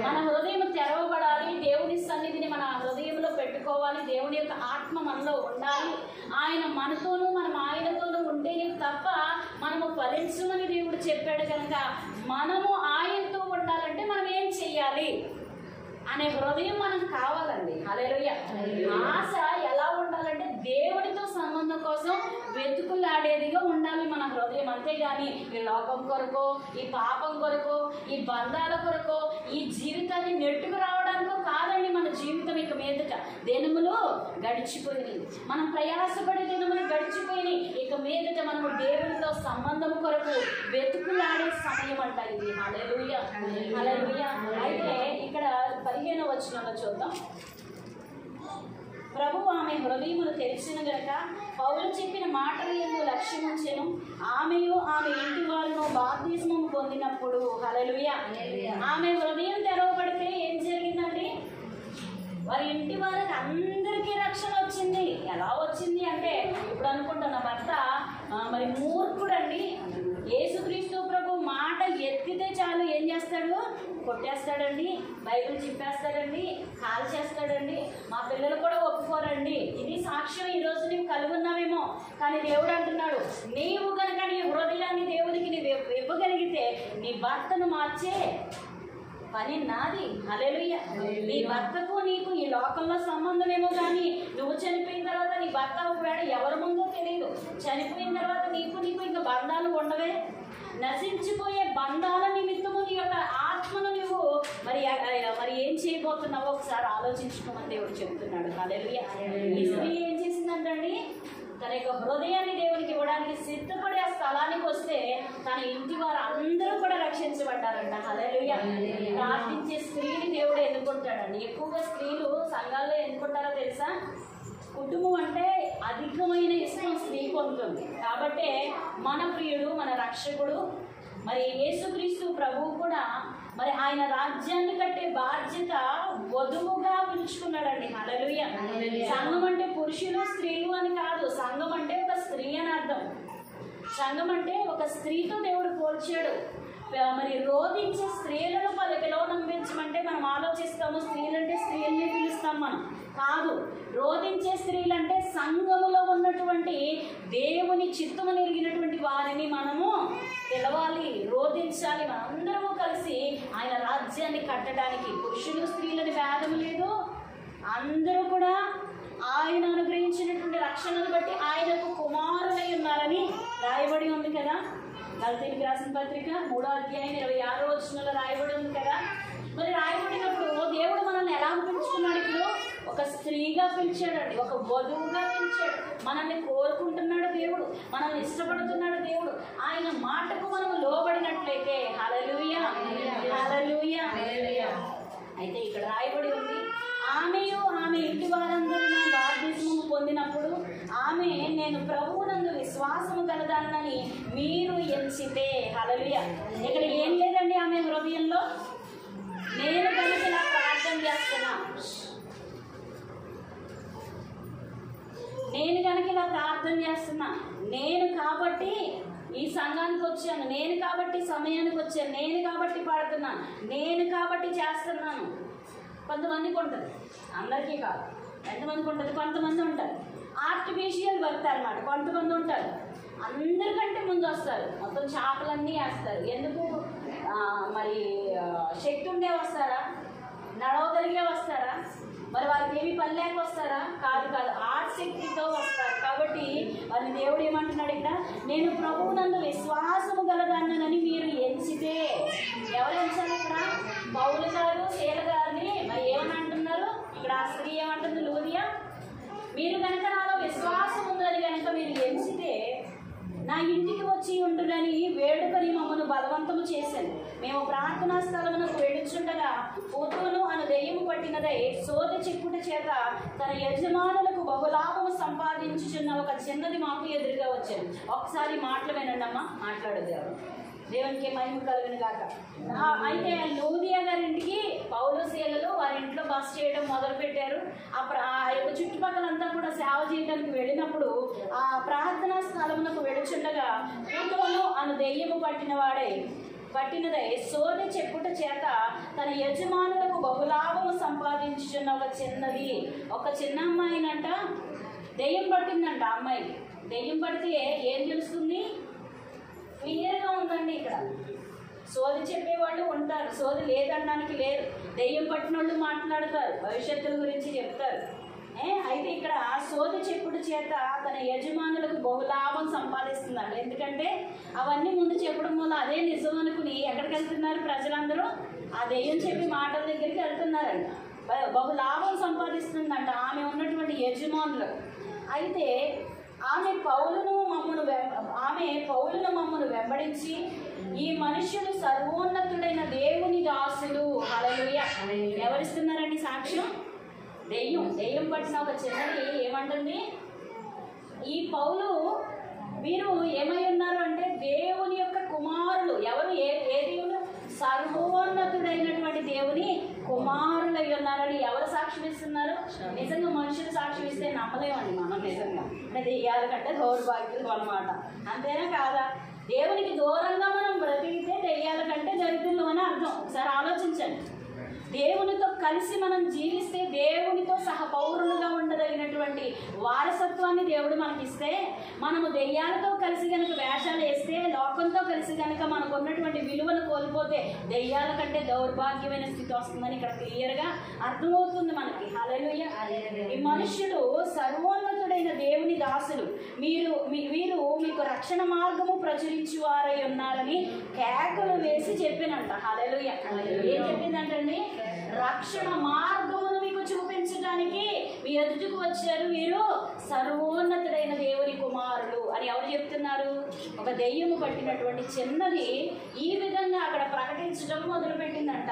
[SPEAKER 1] మన హృదయం తెరవబడాలి, దేవుని సన్నిధిని మన హృదయంలో పెట్టుకోవాలి, దేవుని యొక్క ఆత్మ మనలో ఉండాలి. ఆయన మనతోనూ మనం ఆయనతోనూ ఉంటేనే తప్ప మనము ఫలించమని దేవుడు చెప్పాడు కనుక మనము ఆయనతో ఉండాలంటే మనం ఏం చెయ్యాలి అనే హృదయం మనకు కావాలండి. హల్లెలూయా. ఆశ ఎలా ఉండాలంటే దేవుడితో సంబంధం కోసం వెతుకులాడేదిగా ఉండాలి మన హృదయం. అంతేగాని ఈ లోకం కొరకు, ఈ పాపం కొరకు, ఈ బంధాల కొరకు, ఈ జీవితాన్ని నెట్టుకు రావడానికో కాదండి. మన జీవితం ఇక మీదట దినములు గడిచిపోయినాయి, మనం ప్రయాసపడే దినములు గడిచిపోయినాయి. ఇక మీదట మనము దేవుడితో సంబంధం కొరకు వెతుకులాడే సమయం అంట ఇది. హల్లెలూయా. హల్లెలూయా. అయితే ఇక్కడ 15వ వచనంలో చూద్దాం. ప్రభువు ఆమె హృదయమును తెరిచిన గనక పౌలు చెప్పిన మాటలు యందు లక్ష్యముంచెను. ఆమెయు ఆమె ఇంటి వారును బాప్తిస్మము పొందినప్పుడు, హల్లెలూయా, ఆమె హృదయం తెరవబడితే ఏం జరిగిందండి? వారి ఇంటి వారికి అందరికీ రక్షణ వచ్చింది. ఎలా వచ్చింది అంటే ఇప్పుడు అనుకుంటున్న భర్త మరి మూర్ఖుడండి. యేసుక్రీస్తు ప్రభు మాట ఎత్తితే చాలు ఏం చేస్తాడు? కొట్టేస్తాడండి, బైబిల్ చింపేస్తాడండి, కాల్ చేస్తాడండి. మా పిల్లలు కూడా ఒప్పుకోరండి. ఇది సాక్ష్యం ఈరోజు నీవు కలిగి ఉన్నావేమో. కానీ దేవుడు అంటున్నాడు, నీవు కనుక నీ హృదయాన్ని దేవుడికి నీవు ఇవ్వగలిగితే నీ భర్తను మార్చే పని నాది. హల్లెలూయా. నీ భర్తకు నీకు ఈ లోకంలో సంబంధమేమో కానీ నువ్వు చనిపోయిన తర్వాత నీ భర్త ఒకవేళ ఎవరి ముందో తెలియదు. చనిపోయిన తర్వాత నీకు ఇంకా బంధాలు ఉండవే. నశించిపోయే బంధాల నిమిత్తము నీ యొక్క ఆత్మను నువ్వు మరి ఏం చేయబోతున్నావో ఒకసారి ఆలోచించుకోమని దేవుడు చెప్తున్నాడు. హల్లెలూయా. ఈ స్త్రీ ఏం చేసిందంటండి, తన యొక్క హృదయాన్ని దేవునికి ఇవ్వడానికి సిద్ధపడి ఆ స్థలానికి వస్తే తన ఇంటి వారు అందరూ కూడా రక్షించబడ్డారంట. హల్లెలూయా. ప్రార్థించే స్త్రీని దేవుడు ఎన్నుకుంటాడండి. ఎక్కువగా స్త్రీలు సంఘాల్లో ఎన్నుకుంటారో తెలుసా? కుటుంబం అంటే అధికమైన ఇష్టం స్త్రీ పొందుతుంది. కాబట్టి మన ప్రియుడు, మన రక్షకుడు మరి యేసుక్రీస్తు ప్రభువు కూడా మరి ఆయన రాజ్యాన్ని కట్టే బాధ్యత వధువుగా పిలుచుకున్నాడండి. హల్లెలూయా. సంఘం అంటే పురుషులు స్త్రీలు అని కాదు. సంఘం అంటే ఒక స్త్రీ అని అర్థం. సంఘం అంటే ఒక స్త్రీతో దేవుడు పోల్చాడు. మరి రోధించే స్త్రీలను పలికలో నమ్మించమంటే మనం ఆలోచిస్తాము, స్త్రీలంటే స్త్రీలని పిలుస్తాం మనం. కాదు, రోధించే స్త్రీలంటే సంఘములో ఉన్నటువంటి దేవుని చిత్తము నెరిగినటువంటి వారిని మనము పిలవాలి, రోధించాలి. మనందరము కలిసి ఆయన రాజ్యాన్ని కట్టడానికి. పురుషులు స్త్రీలని భేదం లేదు, అందరూ కూడా ఆయన అనుగ్రహించినటువంటి రక్షణను బట్టి ఆయనకు కుమారులై ఉన్నారని రాయబడి ఉంది కదా. గలతీయులకు రాసిన పత్రిక 3వ అధ్యాయం 26వ వచనంలో రాయబడి ఉంది కదా. మరి రాయబడినప్పుడు దేవుడు మనల్ని ఎలా పిలుచుకున్నాడు? ఇప్పుడు ఒక స్త్రీగా పిలిచాడండి, ఒక వధువుగా పిలిచాడు. మనల్ని కోరుకుంటున్నాడు దేవుడు, మనల్ని ఇష్టపడుతున్నాడు దేవుడు. ఆయన మాటకు మనం లోబడినట్లయితే హల్లెలూయా, హల్లెలూయా. అయితే ఇక్కడ రాయబడి ఉంది, ఆమెయు ఆమె ఇంటి వారందరూ నా బాప్తిస్మము పొందినప్పుడు ఆమె నేను ప్రభువునందు విశ్వాసము కలదానని మీరు ఎంచితే. హల్లెలూయా. ఇక్కడ ఏం లేదండి ఆమె హృదయంలో. నేను కనుక ఇలా ప్రార్థన చేస్తున్నా, నేను కాబట్టి ఈ సంఘానికి వచ్చాను, నేను కాబట్టి సమయానికి వచ్చాను, నేను కాబట్టి పాడుతున్నాను, నేను కాబట్టి చేస్తున్నాను. కొంతమందికి ఉంటుంది, అందరికీ కాదు. ఎంతమందికి ఉంటుంది? కొంతమంది ఉంటారు ఆర్టిఫిషియల్ వర్క్ అన్నమాట. కొంతమంది ఉంటారు అందరికంటే ముందు వస్తారు, మొత్తం చేపలన్నీ వేస్తారు. ఎందుకు? మరి శక్తి ఉండే వస్తారా? నడవగలిగే వస్తారా? మరి వారికి ఏమి పని లేక వస్తారా? కాదు, ఆసక్తితో వస్తారు. కాబట్టి వారిని దేవుడు ఏమంటున్నాడు ఇక్కడ? నేను ప్రభువునందు విశ్వాసము గలదాన్నని మీరు ఎంచితే. ఎవరు ఎంచాలి ఇక్కడ? పౌలు గారు శీల గారిని మరి ఏమని అంటున్నారు ఇక్కడ? ఆ స్త్రీ ఏమంటుంది? లూదియా, మీరు కనుక నాలో విశ్వాసం ఉందని కనుక మీరు ఎంచితే నా ఇంటికి వచ్చి ఉండునని వేడుకని మమ్మను బలవంతము చేశాను. మేము ప్రార్థనా స్థలమునకు వెళ్ళుచుండగా పోతును అను దెయ్యము పట్టినదై సోద చెక్కుట చేత తన యజమానులకు బహులాభము సంపాదించుచున్న ఒక చిన్నది మాకు ఎదురుగా వచ్చాను. ఒకసారి మాటలు వినండి అమ్మా, మాట్లాడదు దేవునికి మహిమ కలుగును గాక. అయితే లూదియా గారింటికి పౌలు శీలలు వారి ఇంట్లో బస చేయడం మొదలు పెట్టారు. ఆ యొక్క చుట్టుపక్కలంతా కూడా సేవ చేయడానికి వెళ్ళినప్పుడు ఆ ప్రార్థనా స్థలమునకు వెడుచుండగా పూతోను అను దెయ్యము పట్టినదై సోది చెప్పుట చేత తన యజమానులకు బహులాభము సంపాదించుచున్న ఒక చిన్న అమ్మాయినంట దెయ్యం పట్టిందంట. అమ్మాయికి దెయ్యం పడితే ఏం తెలుస్తుంది? క్లియర్గా ఉందండి. ఇక్కడ సోది చెప్పేవాళ్ళు ఉంటారు, సోది లేదనడానికి లేరు. దెయ్యం పట్టిన వాళ్ళు మాట్లాడతారు, భవిష్యత్తుల గురించి చెప్తారు. అయితే ఇక్కడ సోది చెప్పుడు చేత తన యజమానులకు బహులాభం సంపాదిస్తున్నాడు. ఎందుకంటే అవన్నీ ముందు చెప్పడం వల్ల అదే నిజం అనుకుని ఎక్కడికి వెళ్తున్నారు ప్రజలందరూ? ఆ దెయ్యం చెప్పి మాటల దగ్గరికి వెళ్తున్నారంట. బహులాభం సంపాదిస్తుందంట ఆమె ఉన్నటువంటి యజమానులకు. అయితే ఆమె పౌలును మమ్మను వెంబడించి ఈ మనుషులు సర్వోన్నతుడైన దేవుని దాసులు. హల్లెలూయా. ఎవరిస్తున్నారండి సాక్ష్యం? దెయ్యం పట్టిన ఒక చిన్నది ఏమంటుంది? ఈ పౌలు వీరు ఏమై ఉన్నారు అంటే దేవుని యొక్క కుమారులు. ఎవరు? ఏ దేవుడు? సర్వోన్నతుడైనటువంటి దేవుని కుమారులై ఉన్నారని ఎవరు సాక్ష్యం ఇస్తున్నారు? నిజంగా మనుషులు సాక్ష్యం ఇస్తే నమ్మలేమండి మనం. నిజంగా అంటే దెయ్యాల కంటే దౌర్భాగ్యులు అన్నమాట. అంతేనా కాదా? దేవునికి దూరంగా మనం బ్రతికితే దెయ్యాల కంటే దరిద్రులు అని అర్థం. ఒకసారి ఆలోచించండి. దేవునితో కలిసి మనం జీవిస్తే దేవునితో సహ పౌరులుగా ఉండదగినటువంటి వారసత్వాన్ని దేవుడు మనకిస్తే, మనము దెయ్యాలతో కలిసి కనుక వేషాలు వేస్తే, లోకంతో కలిసి కనుక మనకు ఉన్నటువంటి విలువను కోల్పోతే దెయ్యాల కంటే దౌర్భాగ్యమైన స్థితి వస్తుందని ఇక్కడ క్లియర్గా అర్థమవుతుంది మనకి. హల్లెలూయా. ఈ మనుషులు సర్వోన్నతుడైన దేవుని దాసులు, వీరు మీకు రక్షణ మార్గము ప్రచురించువారై ఉన్నారని కేకలు వేసి చెప్పినంట. హల్లెలూయా. ఏం చెప్పిందంటండి? రక్షణ మార్గమును మీకు చూపించడానికి మీ ఎదుటికి వచ్చారు వీరు సర్వోన్నతుడైన దేవుని కుమారులు అని ఎవరు చెప్తున్నారు? ఒక దెయ్యము పట్టినటువంటి చిన్నది ఈ విధంగా అక్కడ ప్రకటించడం మొదలుపెట్టిందంట.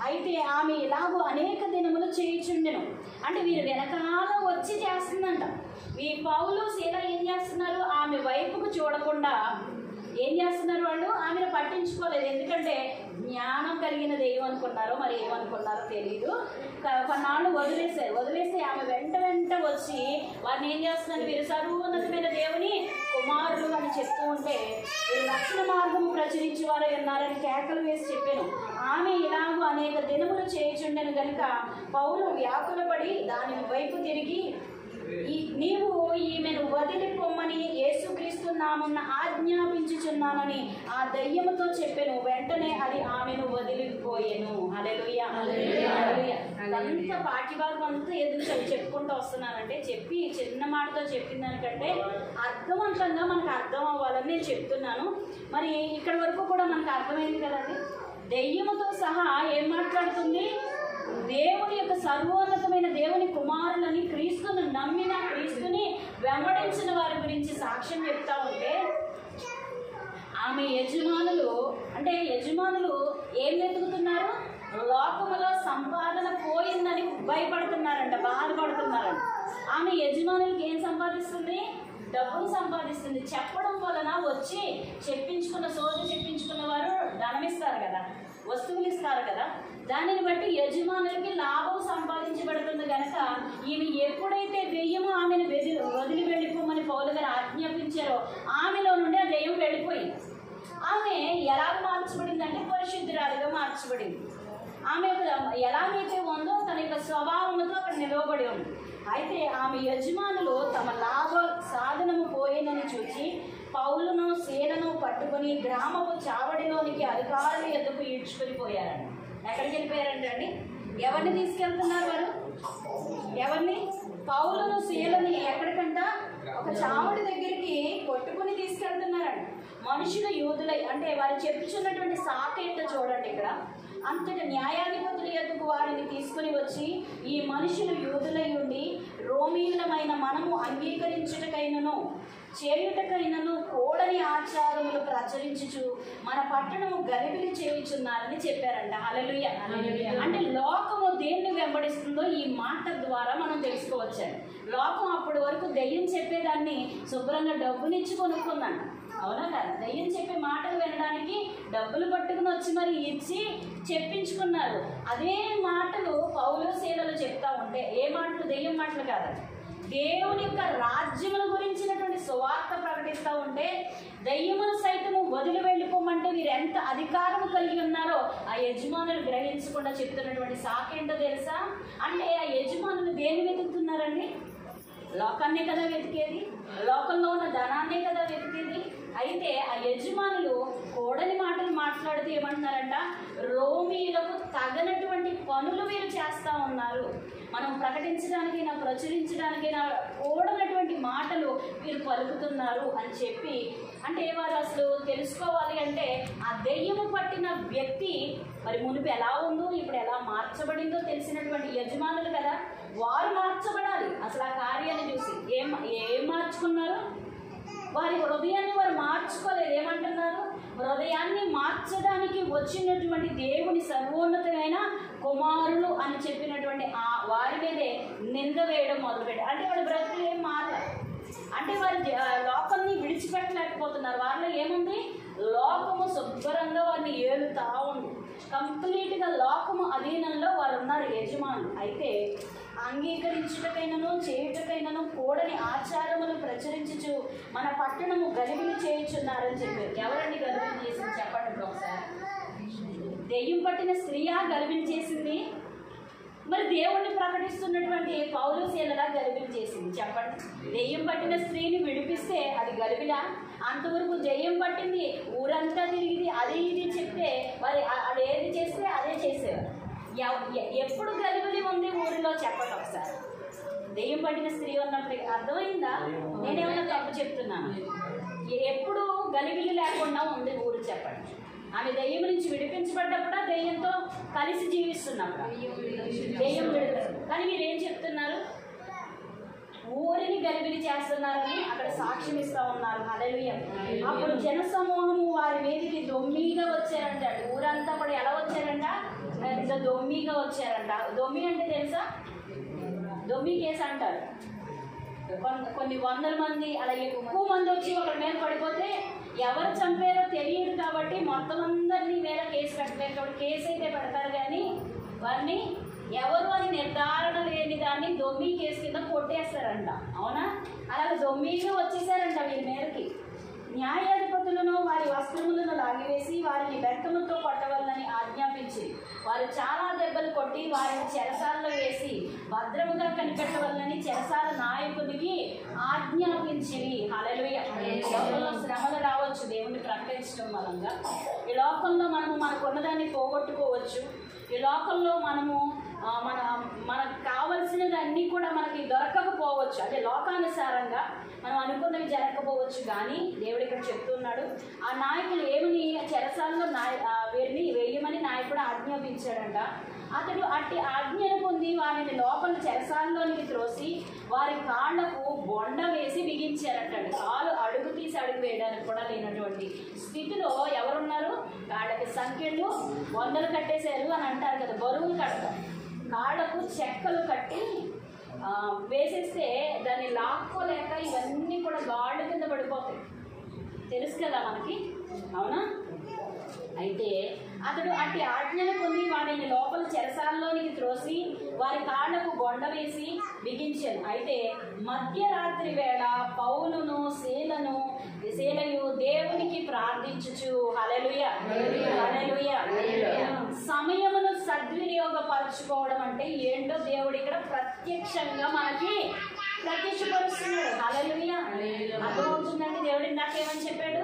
[SPEAKER 1] అయితే ఆమె ఇలాగూ అనేక దినములు చేయుచుండెను. అంటే వీరు వెనకాల వచ్చి చేస్తుందంట. ఈ పౌలు శీల ఏం చేస్తున్నారు? ఆమె వైపుకు చూడకుండా ఏం చేస్తున్నారు? వాళ్ళు ఆమెను పట్టించుకోలేదు. ఎందుకంటే జ్ఞానం కలిగిన దెయ్యం అనుకున్నారో మరి ఏమనుకున్నారో తెలియదు. కొన్నాళ్ళు వదిలేస్తే ఆమె వెంట వచ్చి వారిని ఏం చేస్తున్నారు? వీరు సర్వోన్నతమైన దేవుని కుమారులు అని చెప్తూ ఉంటే వీరు రక్షణ మార్గము ప్రచురించి వారు ఉన్నారని కేకలు వేసి చెప్పాను. ఆమె ఇలాగూ అనేక దినములు చేయుచుండెను గనుక పౌలు వ్యాకులపడి దాని వైపు తిరిగి నీవు ఈమెను వదిలి పొమ్మని యేసుక్రీస్తు నామమున ఆజ్ఞాపించుచున్నానని ఆ దయ్యముతో చెప్పెను. వెంటనే అది ఆమెను వదిలిపోయెను. హల్లెలూయా. అంత పాఠ్యభాగం అంతా ఎదురు చెప్పుకుంటూ వస్తున్నానంటే చెప్పి చిన్న మాటతో చెప్పిన దానికంటే అర్థవంతంగా మనకు అర్థం అవ్వాలని నేను చెప్తున్నాను. మరి ఇక్కడ వరకు కూడా మనకు అర్థమైంది కదండి. దెయ్యముతో సహా ఏం మాట్లాడుతుంది? దేవుని యొక్క సర్వోన్నతమైన దేవుని కుమారులని, క్రీస్తును నమ్మిన, క్రీస్తుని వెంబడించిన వారి గురించి సాక్ష్యం చెప్తా ఉంటే ఆమె యజమానులు ఏం వెతుకుతున్నారు? లోకములో సంపాదన పోయిందని భయపడుతున్నారంట, బాధపడుతున్నారంట. ఆమె యజమానులకి ఏం సంపాదిస్తుంది? డబ్బును సంపాదిస్తుంది. చెప్పడం వలన వచ్చి సోదరు చెప్పించుకున్న వారు ధనమిస్తారు కదా, వస్తువులు ఇస్తారు కదా, దానిని బట్టి యజమానులకి లాభం సంపాదించబడుతుంది కనుక ఈమె ఎప్పుడైతే దెయ్యము ఆమెను వదిలి వెళ్ళిపోమని పౌలు గారు ఆజ్ఞాపించారో ఆమెలో నుండి ఆ దెయ్యం వెళ్ళిపోయింది. ఆమె ఎలా మార్చబడిందంటే పరిశుద్ధురాలుగా మార్చబడింది. ఆమె ఎలాగైతే ఉందో తన యొక్క స్వభావంతో అక్కడ నిలవబడి ఉంది. అయితే ఆమె యజమానులు తమ లాభ సాధనము పోయిందని చూసి పౌలును శీలను పట్టుకొని గ్రామపు చావడిలోనికి అధికారుల ఎద్దుకు ఈడ్చుకొని పోయారండి. ఎక్కడికి వెళ్ళిపోయారంటే అండి, ఎవరిని తీసుకెళ్తున్నారు వారు? ఎవరిని? పౌలును శీలని ఎక్కడికంట? ఒక చావడి దగ్గరికి కొట్టుకుని తీసుకెళ్తున్నారండి. మనుషులు యూదులై, అంటే వారు చెప్పుచున్నటువంటి సాకేంటో చూడండి ఇక్కడ. అంతటి న్యాయాధిపతుల ఎద్దుకు వారిని తీసుకుని వచ్చి, ఈ మనుషులు యూదులై ఉండి రోమీయులమైన మనము అంగీకరించుటకైనను చేయుటకైనను కూడని ఆచారములు ప్రచురించుచు మన పట్టణము గలిబిలి చేయుచున్నారని చెప్పారంట. హల్లెలూయా. అంటే లోకము దేన్ని వెంబడిస్తుందో ఈ మాట ద్వారా మనం తెలుసుకోవచ్చండి. లోకం అప్పటి వరకు దెయ్యం చెప్పేదాన్ని శుభ్రంగా డబ్బునిచ్చి కొనుక్కుందంట. అవునా కదా? దెయ్యం చెప్పే మాటలు వినడానికి డబ్బులు పట్టుకుని వచ్చి మరి ఇచ్చి చెప్పించుకున్నారు. అదే మాటలు పౌలు శీలలు చెప్తా ఉంటే, ఏ మాటలు? దెయ్యం మాటలు కాదండి, దేవుని యొక్క రాజ్యముల గురించినటువంటి సువార్త ప్రకటిస్తూ ఉంటే దెయ్యములు సైతము వదిలి వెళ్ళిపోమంటే మీరు ఎంత అధికారం కలిగి ఉన్నారో ఆ యజమానులు గ్రహించకుండా చెప్తున్నటువంటి సాకేంటో తెలుసా? అంటే ఆ యజమానులు దేన్ని వెతుకుతున్నారండి? లోకాన్నే కదా వెతికేది, లోకంలో ఉన్న ధనాన్నే కదా వెతికేది. అయితే ఆ యజమానులు కూడని మాటలు మాట్లాడుతూ ఏమంటున్నారంట? రోమీయులకు తగనటువంటి పనులు వీరు చేస్తూ ఉన్నారు, మనం ప్రకటించడానికైనా ప్రచురించడానికైనా కూడనటువంటి మాటలు వీరు పలుకుతున్నారు అని చెప్పి, అంటే వారు అసలు తెలుసుకోవాలి అంటే ఆ దెయ్యము పట్టిన వ్యక్తి మరి మునుపు ఎలా ఉందో ఇప్పుడు ఎలా మార్చబడిందో తెలిసినటువంటి యజమానులు కదా, వారు మార్చబడాలి. అసలు ఆ కార్యాన్ని చూసి ఏం మార్చుకున్నారు? వారి హృదయాన్ని వారు మార్చుకోలేదు. ఏమంటున్నారు? హృదయాన్ని మార్చడానికి వచ్చినటువంటి దేవుని సర్వోన్నతమైన కుమారులు అని చెప్పినటువంటి ఆ వారి మీదే నింద వేయడం మొదలుపెట్టారు. అంటే వాడి బ్రతుకులు ఏం మారలేదు. అంటే వారి లోకాన్ని విడిచిపెట్టలేకపోతున్నారు. వారిలో ఏముంది? లోకము శుభ్రంగా వారిని ఏలుతా ఉంది. కంప్లీట్గా లోకము అధీనంలో వారు ఉన్నారు యజమానులు. అయితే అంగీకరించుటకైనను చేయుటకైనను కూడని ఆచారములు ప్రచురించుచు మన పట్టణము గలిబిలి చేయుచున్నారని చెప్పారు. ఎవరండి గలిబిలి చేసింది? చెప్పండి ఒకసారి. దెయ్యం పట్టిన స్త్రీయా గలిబిలి చేసింది? మరి దేవుణ్ణి ప్రకటిస్తున్నటువంటి పౌలు శీలలా గలిబిలి చేసింది? చెప్పండి. దెయ్యం పట్టిన స్త్రీని విడిపిస్తే అది గలిబిలా? అంతవరకు దెయ్యం పట్టింది, ఊరంతా తిరిగింది, అది ఇది చెప్తే మరి అది ఏది చేస్తే అదే చేసేవారు. ఎప్పుడు గలిబిలి ఉంది ఊరిలో? చెప్పండి ఒకసారి. దెయ్యం పట్టిన స్త్రీ ఉన్నప్పుడు అర్థమైందా? నేనేమన్నా తప్పు చెప్తున్నాను? ఎప్పుడు గలిబిలి లేకుండా ఉంది ఊరు? చెప్పండి. ఆమె దెయ్యం నుంచి విడిపించబడ్డప్పుడా, దెయ్యంతో కలిసి జీవిస్తున్నప్పుడు? దెయ్యం విడుదల. కానీ మీరేం చెప్తున్నారు? ఊరిని గలిబిలి చేస్తున్నారని అక్కడ సాక్ష్యం ఇస్తా ఉన్నారు. హల్లెలూయా. అప్పుడు జన సమూహము వారి మీదకి దొమ్మిగా వచ్చారంట. ఊరంతా కూడా ఎలా వచ్చారంట? దొమ్మిగా వచ్చారంట. దొమ్మి అంటే తెలుసా? దొమ్మి కేసు అంటారు. కొన్ని వందల మంది అలా ఎక్కువ మంది వచ్చి ఒకరి మీద పడిపోతే ఎవరు చంపారో తెలియదు కాబట్టి మొత్తం అందరినీ మీద కేసు పెట్టలేరు కాబట్టి కేసు అయితే పెడతారు, కానీ వారిని ఎవరు అని నిర్ధారణ లేని దాన్ని దొమ్మి కేసు కింద కొట్టేస్తారంట. అవునా? అలాగే దొమ్మిగా వచ్చేసారంట వీరి మీదకి. న్యాయాధిపతులను వారి వస్త్రములను లాగివేసి వారిని బెత్తముతో కొట్టవలనని ఆజ్ఞాపించి వారు చాలా దెబ్బలు కొట్టి వారిని చెరసాలలో వేసి భద్రముగా కనిపెట్టవలనని చెరసాల నాయకుడికి ఆజ్ఞాపించిరి. హల్లెలూయా. లోకంలో శ్రమలు రావచ్చు దేవుణ్ణి ప్రకటించడం మూలంగా. ఈ లోకంలో మనము మనకున్నదాన్ని పోగొట్టుకోవచ్చు. ఈ లోకంలో మనము మనకు కావలసినవి అన్నీ కూడా మనకి దొరకకపోవచ్చు. అంటే లోకానుసారంగా మనం అనుకున్నవి జరగకపోవచ్చు. కానీ దేవుడు ఇక్కడ చెప్తున్నాడు, ఆ నాయకులు ఏమని చెరసాల్లో వీరిని వేయమని నాయకుడు ఆజ్ఞాపించాడంట. అతడు అట్టి ఆజ్ఞను పొంది వారిని లోపల చెరసాల్లోనికి త్రోసి వారి కాళ్లకు బొండ వేసి బిగించారంట. కాలు అడుగు తీసి అడుగు వేయడానికి కూడా లేనటువంటి స్థితిలో ఎవరున్నారు? కాళ్ళకి సంఖ్యలు 100 కట్టేశారు అని అంటారు కదా, బరువులు కడతారు. కాళ్ళకు చెక్కలు కట్టి వేసేస్తే దాన్ని లాక్కోలేక ఇవన్నీ కూడా గాళ్ళ కింద పడిపోతాయి. తెలుసు కదా మనకి, అవునా? అయితే అతడు అట్టి ఆజ్ఞను పొంది వారిని లోపల చెరసాలలోనికి త్రోసి వారి కాళ్ళకు గొండ వేసి బిగించాను. అయితే మధ్యరాత్రి వేళ పౌలును శీలయు దేవునికి ప్రార్థించుచు హల్లెలూయా హల్లెలూయా సమయమును సద్వినియోగపరచుకోవడం అంటే ఏంటో దేవుడు ఇక్కడ ప్రత్యక్షంగా మనకి ప్రత్యక్షపరుస్తున్నాడు. హల్లెలూయా. అర్థమవుతుందండి? దేవుడు ఇందాకేమని చెప్పాడు?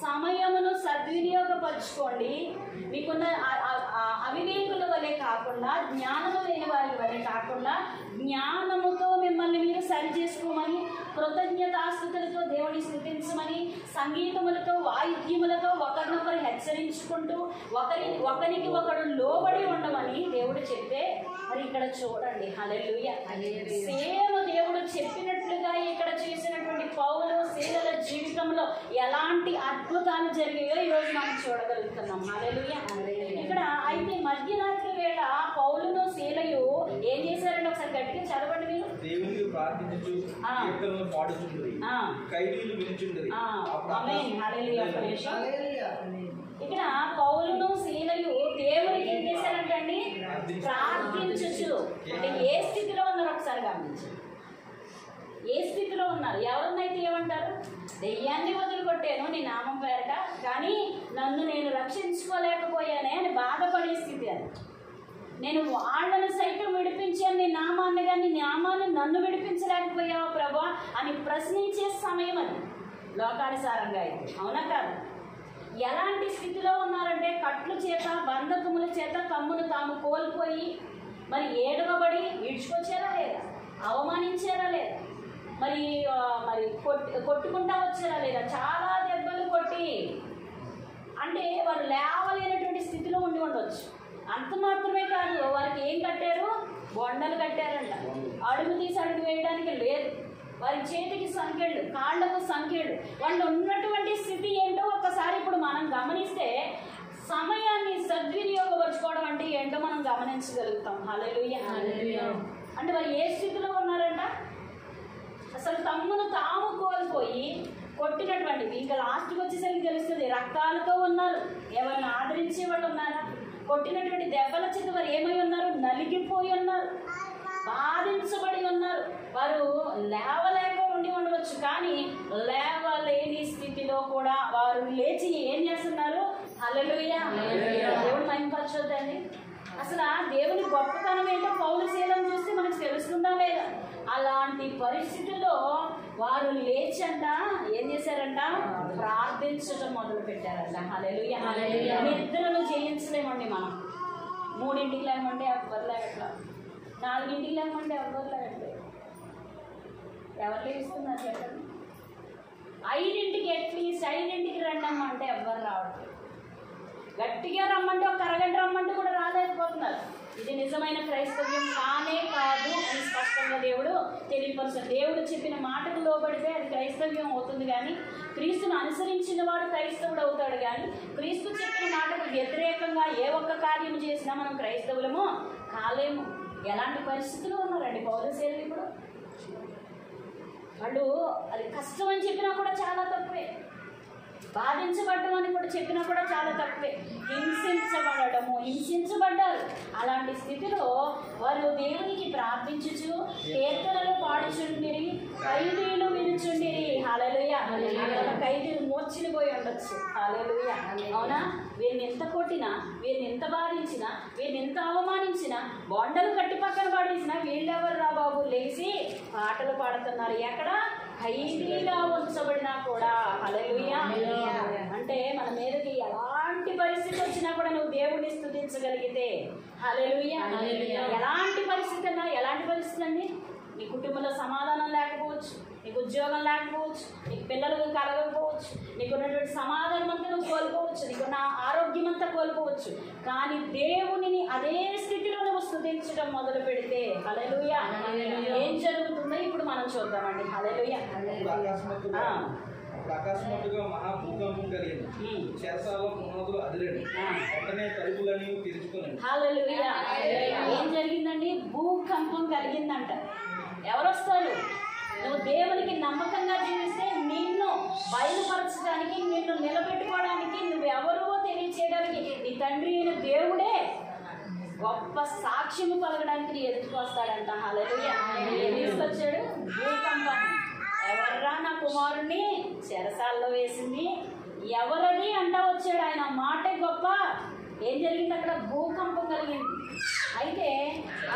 [SPEAKER 1] సమయమును సద్వినియోగపరచుకోండి, మీకున్న అవివేకుల వలె కాకుండా, జ్ఞానము లేని వారి వలె కాకుండా జ్ఞానముతో మిమ్మల్ని మీరు సరి చేసుకోమని, కృతజ్ఞతాస్తుతులతో దేవుని స్తుతించమని, సంగీతములతో వాయిద్యములతో ఒకరినొకరు హెచ్చరించుకుంటూ ఒకరికి ఒకడు లోబడి ఉండమని దేవుడు చెప్తే, మరి ఇక్కడ చూడండి హల్లెలూయా, సేమ్ దేవుడు చెప్పినట్లుగా ఇక్కడ చేసినటువంటి పౌలు శీలల జీవితంలో ఎలాంటి అద్భుతాలు జరిగాయో ఈరోజు మనం చూడగలుగుతున్నాం. హల్లెలూయా. ఇక్కడ అయితే మధ్యరాత్రి వేళ పౌలును శీలయు ఏం చేశారంటే ఒకసారి గట్టిగా చదవండి మీరు.
[SPEAKER 2] దేవునికి ప్రార్థించుచు కీర్తనలు పాడుచుండురి, ఖైదీలు వినుచుండురి.
[SPEAKER 1] ఆమేన్. హల్లెలూయా. ఇక్కడ పౌలును శీలయు దేవునికి ఏం చేశారంటండి? ప్రార్థించుచు. అంటే ఏ స్థితిలో ఉన్నారు ఒకసారి గమనించండి. ఏ స్థితిలో ఉన్నారు? ఎవరినైతే ఏమంటారు? దెయ్యాన్ని వదిలికొట్టాను నీ నామం పేరట, కానీ నన్ను నేను రక్షించుకోలేకపోయానే అని బాధపడే స్థితి అది. నేను వాళ్ళను సైతం విడిపించాను నీ నామాన్ని, కానీ నీ నామాన్ని నన్ను విడిపించలేకపోయావా ప్రభా అని ప్రశ్నించే సమయం అది లోకానుసారంగా అయితే, అవునా కాదు? ఎలాంటి స్థితిలో ఉన్నారంటే కట్లు చేత బంధకముల చేత తమ్మును తాము కోల్పోయి మరి ఏడవబడి ఈడ్చుకొచ్చారా లేదా? అవమానించారా లేదా? మరి కొట్టుకుంటా వచ్చారా లేదా? చాలా దెబ్బలు కొట్టి అంటే వారు లేవలేనటువంటి స్థితిలో ఉండి ఉండవచ్చు. అంత మాత్రమే కాదు, వారికి ఏం కట్టారు? బొండలు కట్టారంట. అడుగు తీసి అడుగు వేయడానికి లేదు. వారి చేతికి సంఖ్యలు, కాళ్లకు సంఖ్యలు. వాళ్ళు ఉన్నటువంటి స్థితి ఏంటో ఒక్కసారి ఇప్పుడు మనం గమనిస్తే సమయాన్ని సద్వినియోగపరచుకోవడం అంటే ఏంటో మనం గమనించగలుగుతాం. హల్లెలూయా. అంటే వారు ఏ స్థితిలో ఉన్నారంట? అసలు తమ్మును తాము కోల్పోయి కొట్టినటువంటి, ఇంకా లాస్ట్కి వచ్చేసరికి తెలుస్తుంది, రక్తాలతో ఉన్నారు. ఎవరిని ఆదరించే వాళ్ళు ఉన్నారా? కొట్టినటువంటి దెబ్బల చేత వారు ఏమై ఉన్నారు? నలిగిపోయి ఉన్నారు, బాధించబడి ఉన్నారు. వారు లేవలేక ఉండి ఉండవచ్చు, కానీ లేవలేని స్థితిలో కూడా వారు లేచి ఏం చేస్తున్నారు? హల్లెలూయా. దేవుడు మహిమపరచొద్దండి. అసలు ఆ దేవుని గొప్పతనం ఏంటో పౌలు శీలను చూస్తే మనకు తెలుస్తుందా లేదా? అలాంటి పరిస్థితుల్లో వారు లేచంట ఏం చేశారంట? ప్రార్థించడం మొదలు పెట్టారంట. హల్లెలూయా. నిద్రను జయించలేమండి మనం. 3ంటికి లేమంటే ఎవరు లేగట్లా, 4ంటికి లేమంటే ఎవరు లేగట్లేదు. ఎవరు లేస్తున్నారు చెప్పండి? 5ంటికి అట్లీస్ట్ 5ంటికి రండమ్మా అంటే ఎవరు రావట్లేదు. గట్టిగా రమ్మంటే ఒక అరగంట రమ్మంటే కూడా రాలేకపోతున్నారు. ఇది నిజమైన క్రైస్తవ్యం కానే కాదు అని స్పష్టంగా దేవుడు తెలియపరుస్తాడు. దేవుడు చెప్పిన మాటకు లోబడితే అది క్రైస్తవ్యం అవుతుంది, కానీ క్రీస్తును అనుసరించిన వాడు క్రైస్తవుడు అవుతాడు. కానీ క్రీస్తు చెప్పిన మాటకు వ్యతిరేకంగా ఏ ఒక్క కార్యం చేసినా మనం క్రైస్తవులము కాలేము. ఎలాంటి పరిస్థితులు ఉన్నారండి పౌలు శీలలు? ఇప్పుడు వాళ్ళు అది కష్టం అని చెప్పినా కూడా చాలా తక్కువే, బాధించబడ్డం అని కూడా చెప్పినా కూడా చాలా తక్కువే. హింసించబడ్డారు. అలాంటి స్థితిలో వారు దేవునికి ప్రార్థించుచు కీర్తనలు పాడుచుండిరి, ఖైదీలు వినుచుండిరి. హల్లెలూయా. ఖైదీలు మూర్ఛిల్లిపోయి ఉండొచ్చు. హల్లెలూయా. అవునా? వీరిని ఎంత కొట్టినా, వీరిని ఎంత బాధించినా, వీరిని ఎంత అవమానించినా, బొండలు కట్టి పక్కన పడేసినా వీళ్ళెవరు రా బాబు లేచి పాటలు పాడుతున్నారు. ఎక్కడ? ఖైదీగా ఉంచబడినా కూడా. హల్లెలూయా. అంటే మన మీదకి ఎలాంటి పరిస్థితి వచ్చినా కూడా నువ్వు దేవుడిని స్తుతించగలిగితే, హల్లెలూయా. ఎలాంటి పరిస్థితి అన్నా, ఎలాంటి పరిస్థితి అండి? నీ కుటుంబంలో సమాధానం లేకపోవచ్చు, నీకు ఉద్యోగం లేకపోవచ్చు, నీకు పిల్లలు కలగకపోవచ్చు, నీకున్నటువంటి సమాధానం అంతా నువ్వు కోల్పోవచ్చు, నీకున్న ఆరోగ్యం అంతా కోల్పోవచ్చు, కానీ దేవునిని అదే స్థితిలో నువ్వు స్తుతించడం మొదలు పెడితే, హల్లెలూయా, ఏం జరుగుతుందో ఇప్పుడు మనం చూద్దామండి. హల్లెలూయా.
[SPEAKER 2] అకస్మాత్తుగా మహా భూకంపం కలిగింది. చెరసాల పునాదులు అదిరేడు. వెంటనే తలుపులని తెరుచుకున్నాయి.
[SPEAKER 1] హల్లెలూయా. ఏం జరిగిందండి? భూకంపం కలిగిందంట. ఎవరు వస్తారు? నువ్వు దేవునికి నమ్మకంగా జీవిస్తే నిన్ను బయలుపరచడానికి, నిన్ను నిలబెట్టుకోవడానికి, నువ్వెవరో తెలియచేయడానికి నీ తండ్రి అయిన దేవుడే గొప్ప సాక్ష్యము పలకడానికి నీ ఎదుటికి వస్తాడంట. హల్లెలూయా. ఏం తీసుకొచ్చాడు? భూకంపం. ఎవర్రా నా కుమారుణ్ణి చెరసాల్లో వేసింది? ఎవరది అంటా వచ్చాడు. ఆయన మాటే గొప్ప. ఏం జరిగింది అక్కడ? భూకంపం కలిగింది. అయితే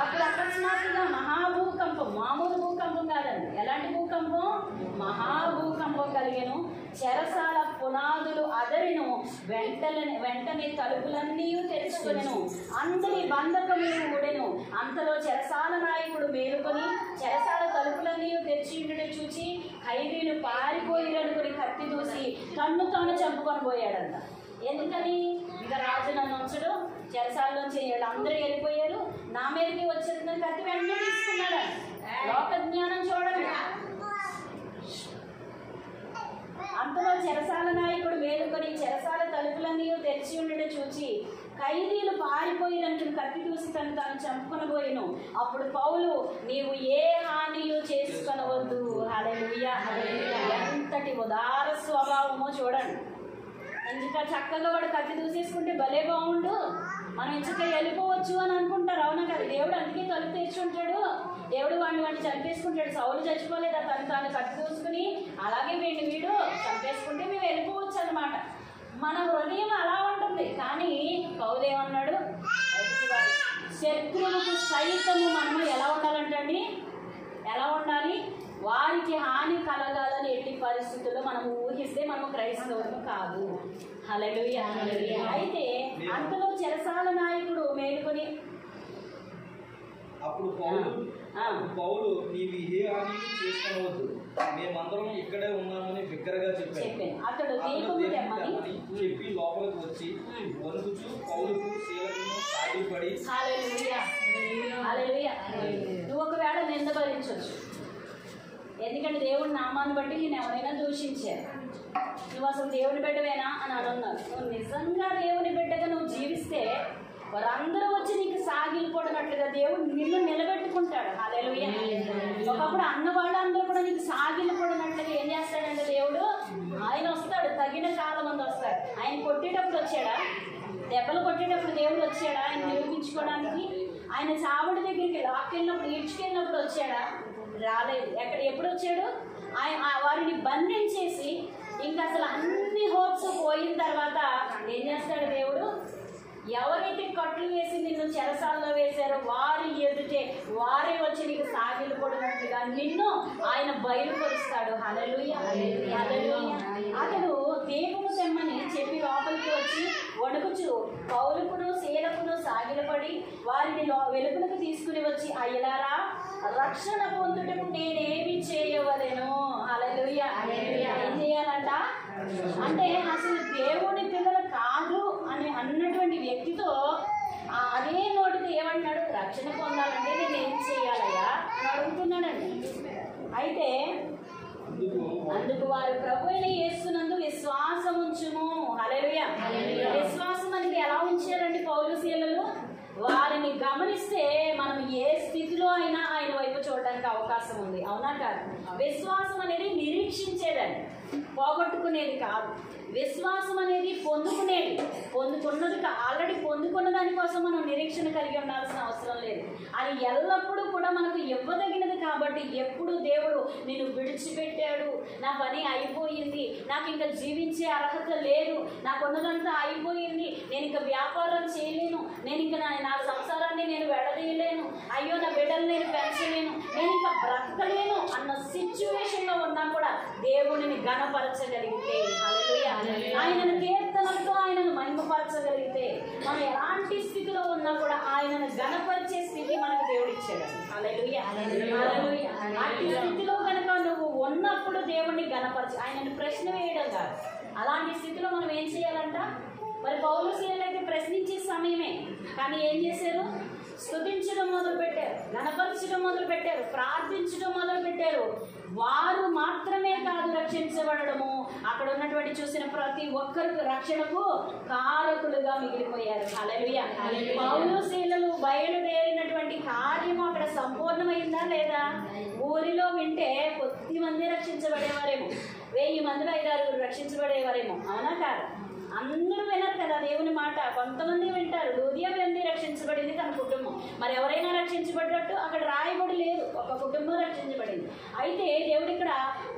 [SPEAKER 1] అప్పుడు అకస్మాత్తుగా మహాభూకంపం, మామూలు భూకంపం కాదండి. ఎలాంటి భూకంపం? మహాభూకంపం కలిగెను. చెరసాల పునాదులు అదరిను. వెంటనే తలుపులన్నీ తెరుచుకొనెను. అందరి బంధకములు ఊడెను. అంతలో చెరసాల నాయకుడు మేలుకొని చెరసాల తలుపులన్నీ తెరిచి ఉండటం చూచి ఖైదీలు పారిపోయిరనుకుని కత్తి దూసి తన్ను తాను చంపుకొని పోయాడంట. ఎందుకని? ఇక రాజు నన్ను ఉంచడు, చెరసాల్లోంచి అందరూ వెళ్ళిపోయారు, నా మీదకి వచ్చేందుకు కత్తి వెంటనే తీసుకున్నాడు. లోక జ్ఞానం చూడండి. అంతలో చెరసాల నాయకుడు మేలుకొని చెరసాల తలుపులన్నీ తెరిచి ఉండడం చూచి ఖైదీలు పారిపోయినట్టు కత్తి దూసి తను తాను చంపుకొనబోయెను. అప్పుడు పౌలు, నీవు ఏ హానియు చేసుకొనవద్దు. హల్లెలూయా. ఎంతటి ఉదార స్వభావమో చూడండి. ఇంకా చక్కగా వాడు కత్తి దూసేసుకుంటే భలే బాగుండు, మనం ఇంచుక వెళ్ళిపోవచ్చు అని అనుకుంటారు. అవునా కదా? దేవుడు అందుకే తలుపు తెరిచి ఉంటాడు. దేవుడు వాడిని చంపేసుకుంటాడు. సౌలు చచ్చిపోలేదా? తాను కత్తి దూసుకుని అలాగే వీడు చంపేసుకుంటే మేము వెళ్ళిపోవచ్చు అన్నమాట. మన హృదయం అలా ఉంటుంది. కానీ పౌలేమన్నాడు? శత్రువులకు సైతము మనము ఎలా ఉండాలంటండి? ఎలా ఉండాలి? వారికి హాని కలగాలని ఎట్టి పరిస్థితుల్లో మనం ఊహిస్తే మనం క్రైస్తవులు కాదు. హల్లెలూయా. అయితే అంతలో చెరసాల నాయకుడు మేలుకొని
[SPEAKER 2] అప్పుడు పౌలు నీవు ఏ హాని చేసుకోవద్దు, మేమందరం ఇక్కడే ఉన్నామని బిగ్గరగా చెప్పాను.
[SPEAKER 1] అతడు
[SPEAKER 2] చెప్పి లోపలికి వచ్చి వణుకుచు పౌలుకు శీలకును సాగిపడి.
[SPEAKER 1] నువ్వు ఒకవేళ నింద భరించవచ్చు. ఎందుకంటే దేవుడి నామాన్ని బట్టి నేను ఎవరైనా దూషించారు, నువ్వు అసలు దేవుని బిడ్డవేనా అని అన్నారు. నువ్వు నిజంగా దేవుని బిడ్డగా నువ్వు జీవిస్తే వారందరూ వచ్చి నీకు సాగిలిపడినట్లుగా దేవుడు నిన్ను నిలబెట్టుకుంటాడు. హల్లెలూయా. ఒకప్పుడు అన్న వాళ్ళందరూ కూడా నీకు సాగిలిపడినట్లుగా ఏం చేస్తాడంటే దేవుడు ఆయన వస్తాడు. తగిన కాలం మంది వస్తాడు. ఆయన కొట్టేటప్పుడు వచ్చాడా? దెబ్బలు కొట్టేటప్పుడు దేవుడు వచ్చాడా ఆయన నిరూపించుకోవడానికి? ఆయన చావుడి దగ్గరికి లాక్కెళ్ళినప్పుడు ఈడ్చుకెళ్ళినప్పుడు వచ్చాడా? రాలేదు. ఎప్పుడు వచ్చాడు? ఆయన వారిని బంధించేసి ఇంకా అసలు అన్ని హోప్స్ పోయిన తర్వాత ఏం చేస్తాడు దేవుడు? ఎవరైతే కట్లు వేసి నిన్ను చెరసాల్లో వేశారో వారి ఎదుటే వారే వచ్చి నీకు సాగిలు పడినట్లుగా నిన్ను ఆయన బయలుపరుస్తాడు. హల్లెలూయా. హల్లెలూయా. అతడు దీపము తెమ్మని చెప్పి లోపలికి వచ్చి వణుకుచు పౌలుకును శీలకును సాగిలపడి వారిని వెలుగులకు తీసుకుని వచ్చి, అయ్యలారా, రక్షణ పొందుటకు నేనేమి చేయవలెను? హల్లెలూయా. ఏం చేయాలంట? అంటే అసలు దేవుని పిల్లలు కాదు అని అన్నటువంటి వ్యక్తితో అదే నోటితో ఏమంటాడు? రక్షణ పొందాలంటే నేను ఏం చేయాలయ్యా అని అడుగుతున్నాడండి. అయితే అందుకు వారు ప్రభువైన యేసునందు విశ్వాసం ఉంచుము. హల్లెలూయా. విశ్వాసం అనేది ఎలా ఉంచారండి పౌలు శీలలు? వారిని గమనిస్తే మనం ఏ స్థితిలో అయినా ఆయన వైపు చూడడానికి అవకాశం ఉంది. అవునా కాదు? విశ్వాసం అనేది నిరీక్షించేదండి, పోగొట్టుకునేది కాదు. విశ్వాసం అనేది పొందుకునేది. ఆల్రెడీ పొందుకున్న దానికోసం మనం నిరీక్షణ కలిగి ఉండాల్సిన అవసరం లేదు. అది ఎల్లప్పుడూ కూడా మనకు ఇవ్వదగినది. కాబట్టి ఎప్పుడు దేవుడు నిన్ను విడిచిపెట్టాడు, నా పని అయిపోయింది, నాకు ఇంకా జీవించే అర్హత లేదు, నాకున్నదంతా అయిపోయింది, నేను ఇంకా వ్యాపారం చేయలేను, నేను ఇంకా నా సంసారాన్ని నేను వెడదీయలేను, అయ్యో నా బిడ్డలు నేను పెంచలేను, నేను ఇంకా బ్రతకలేను అన్న సిచ్యువేషన్లో ఉన్నా కూడా దేవుడిని ఘనపరచగలిగితే, హల్లెలూయా, ఆయనను కీర్తనలతో ఆయనను మహిమపరచగలిగితే, మనం ఎలాంటి స్థితిలో ఉన్నా కూడా ఆయనను ఘనపరిచే స్థితి మనకు దేవుడు ఇచ్చాడు. హల్లెలూయా. హల్లెలూయా. అట్టి స్థితిలో కనుక నువ్వు ఉన్నప్పుడు దేవుడిని ఘనపరచు, ఆయనను ప్రశ్న వేయడం కాదు. అలాంటి స్థితిలో మనం ఏం చేయాలంట? మరి పౌలు శీలలు అయితే ప్రశ్నించే సమయమే, కానీ ఏం చేశారు? స్తుతించడం మొదలు పెట్టారు, గణపరచడం మొదలు పెట్టారు, ప్రార్థించడం మొదలు పెట్టారు. వారు మాత్రమే కాదు రక్షించబడము, అక్కడ ఉన్నటువంటి చూసిన ప్రతి ఒక్కరికి రక్షణకు కారకులుగా మిగిలిపోయారు. హల్లెలూయా. పౌలు శీలలు బయలుదేరినటువంటి కార్యము అక్కడ సంపూర్ణమైందా లేదా? ఊరిలో వింటే కొద్ది మంది రక్షించబడేవారేమో, 1000 మందిలో 5-6 రక్షించబడేవారేమో. అవునా కాదు? అందరూ వినరు కదా దేవుని మాట. కొంతమంది వింటారు. లూదియా వెంది రక్షించబడింది తన కుటుంబం. మరి ఎవరైనా రక్షించబడ్డట్టు అక్కడ రాయబడి లేదు, ఒక కుటుంబం రక్షించబడింది. అయితే దేవుడు ఇక్కడ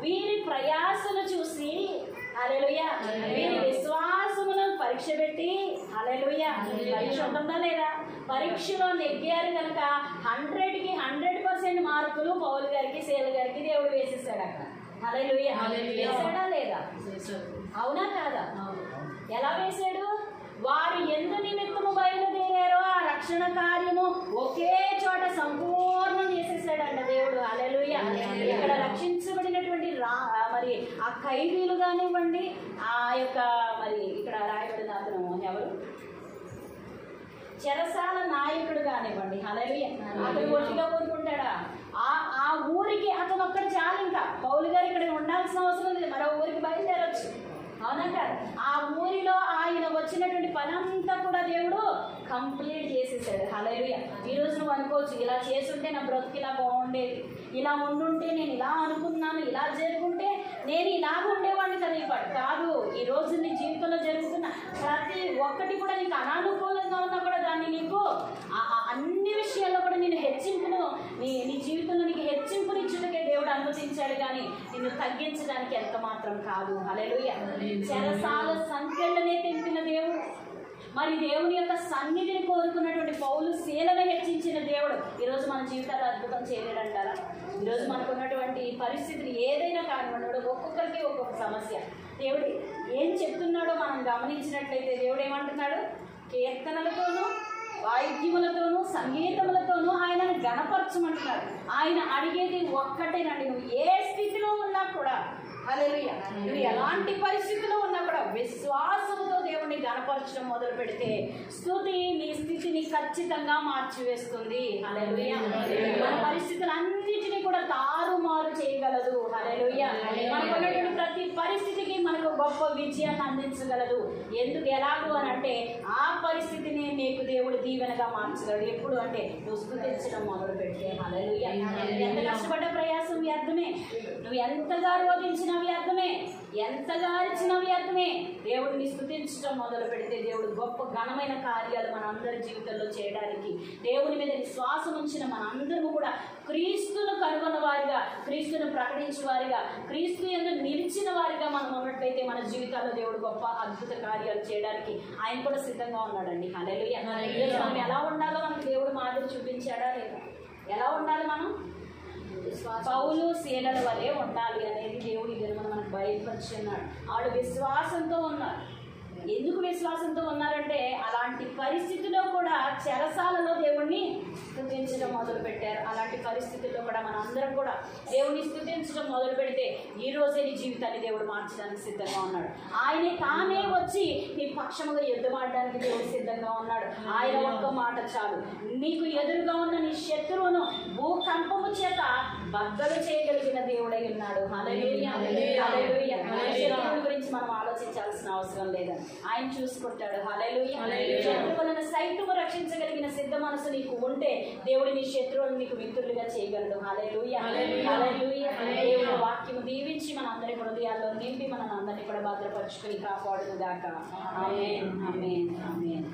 [SPEAKER 1] వీరి ప్రయాసను చూసి హల్లెలూయా, వీరి విశ్వాసమును పరీక్ష పెట్టి హల్లెలూయా, పరీక్ష ఉంటుందా లేదా? పరీక్షలో నెగ్గారు కనుక 100కి 100% మార్కులు పౌలు గారికి శీల గారికి దేవుడు వేసేసాడు అక్కడ. హల్లెలూయా. వేసాడా లేదా? అవునా కాదా? ఎలా వేశాడు? వారు ఎందు నిమిత్తము బయలుదేరారో ఆ రక్షణ కార్యము ఒకే చోట సంపూర్ణం చేసేసాడంట దేవుడు. హల్లెలూయా. ఇక్కడ రక్షించబడినటువంటి మరి ఆ ఖైదీలు కానివ్వండి, ఆ యొక్క మరి ఇక్కడ రాయబడిన అతను ఎవరు, చెరసాల నాయకుడు కానివ్వండి, హల్లెలూయా, అతను ఒట్టిగా కోరుకుంటాడా? ఆ ఊరికి అతను ఒక్కడు చాలు. ఇంకా పౌలు గారు ఇక్కడ ఉండాల్సిన అవసరం లేదు, మరో ఊరికి బయలుదేరొచ్చు. అవునా కాదు? ఆ ఊరిలో ఆయన వచ్చినటువంటి పనంతా కూడా దేవుడు కంప్లీట్ చేసేసాడు. హల్లెలూయా. ఈ రోజు నువ్వు అనుకోవచ్చు, ఇలా చేసుంటే నా బ్రతుకు ఇలా బాగుండేది, ఇలా ఉండుంటే నేను ఇలా అనుకున్నాను, ఇలా జరుగుంటే నేను ఇలాగ ఉండేవాడిని కదా. ఇప్పటి కాదు, ఈ రోజు నీ జీవితంలో జరుగుతున్న ప్రతి ఒక్కటి కూడా నీకు అనానుకూలంగా ఉన్నా కూడా దాన్ని నీకు అన్ని విషయాల్లో కూడా నేను హెచ్చింపును, నీ జీవితంలో నీకు హెచ్చింపునిచ్చుటకే దేవుడు అనుమతించాడు కానీ నిన్ను తగ్గించడానికి ఎంత మాత్రం కాదు. హల్లెలూయా. చెరసాల సంఖ్యలనే తెంపిన దేవుడు, మరి దేవుని యొక్క సన్నిధిని కోరుకున్నటువంటి పౌలు శీలను హెచ్చించిన దేవుడు ఈరోజు మన జీవితాలు అద్భుతం చేయలేడంటారా? ఈరోజు మనకున్నటువంటి పరిస్థితులు ఏదైనా కానివ్వండి, ఒక్కొక్కరికి ఒక్కొక్క సమస్య. దేవుడు ఏం చెప్తున్నాడో మనం గమనించినట్లయితే దేవుడు ఏమంటున్నాడు? కీర్తనలతోనూ వాయిద్యములతోనూ సంగీతములతోనూ ఆయనను గణపరచమంటున్నాడు. ఆయన అడిగేది ఒక్కటేనండి, నువ్వు ఏ స్థితిలో ఉన్నా కూడా హల్లెలూయా, నువ్వు ఎలాంటి పరిస్థితిలో ఉన్నా కూడా విశ్వాసముతో దేవుణ్ణి గణపరచడం మొదలు పెడితే స్తుతి నీ స్థితిని ఖచ్చితంగా మార్చివేస్తుంది. హల్లెలూయా. మన పరిస్థితులన్నిటినీ కూడా తారుమారు చేయగలదు. హల్లెలూయా. మనకున్నటువంటి ప్రతి పరిస్థితికి మనకు గొప్ప విజయాన్ని అందించగలదు. ఎందుకు ఎలాగూ అని అంటే ఆ పరిస్థితిని నీకు దేవుడు దీవెనగా మార్చగలడు. ఎప్పుడు అంటే నువ్వు స్తుతించడం మొదలు పెడితే. హల్లెలూయా. ఎంత కష్టపడ్డ ప్రయాసం వ్యర్థమే, నువ్వు ఎంతగా రోధించిన వ్యర్థమే, ఎంతగా అరిచిన వ్యర్థమే. దేవుడిని స్తుతించడం మొదలు పెడితే దేవుడు గొప్ప ఘనమైన కార్యాలు మన అందరి జీవితంలో చేయడానికి, దేవుని మీద విశ్వాసం ఉంచిన మన అందరము కూడా క్రీస్తును కనుగొన్న వారిగా, క్రీస్తును ప్రకటించే వారిగా, క్రీస్తు యందు నిలిచిన వారిగా మనం ఉన్నట్లయితే మన జీవితాల్లో దేవుడు గొప్ప అద్భుత కార్యాలు చేయడానికి ఆయన కూడా సిద్ధంగా ఉన్నాడండి. హల్లెలూయా. మనం ఎలా ఉండాలో మనకు దేవుడు మాదిరి చూపించాడా లేదా? ఎలా ఉండాలి మనం? పౌలు శీలల వలె ఉండాలి అనేది దేవుడి దినమున మనకు బయలుపరిచి ఉన్నాడు. వాళ్ళు విశ్వాసంతో ఉన్నారు. ఎందుకు విశ్వాసంతో ఉన్నారంటే అలాంటి పరిస్థితిలో కూడా చెరసాలలో దేవుణ్ణి స్తుతించడం మొదలు పెట్టారు. అలాంటి పరిస్థితుల్లో కూడా మన అందరం కూడా దేవుని స్తుతించడం మొదలు పెడితే ఈ రోజే నీ జీవితాన్ని దేవుడు మార్చడానికి సిద్ధంగా ఉన్నాడు. ఆయనే తానే వచ్చి నీ పక్షముగా యుద్ధమాడడానికి దేవుడు సిద్ధంగా ఉన్నాడు. ఆయన ఒక్క మాట చాలు, నీకు ఎదురుగా ఉన్న నీ శత్రువును భూకంపము చేత బద్దలు చేయగలిగిన దేవుడై ఉన్నాడు. హల్లెలూయా. హల్లెలూయా. శత్రువుల గురించి మనం ఆలోచించాల్సిన అవసరం లేదని ఆయన చూసుకుంటాడు. హల్లెలూయా. శత్రువులను సైతము రక్షించగలిగిన సిద్ధ మనసు నీకు ఉంటే దేవుడు నీ శత్రువులను నీకు మిత్రులుగా చేయగలడు. హల్లెలూయా. హల్లెలూయా. దేవుడు వాక్యము దీవించి మన అందరి హృదయాల్లో నింపి మన అందరినీ కూడా భద్రపరుచుకుని కాపాడును గాక. ఆమేన్. ఆమేన్. ఆమేన్.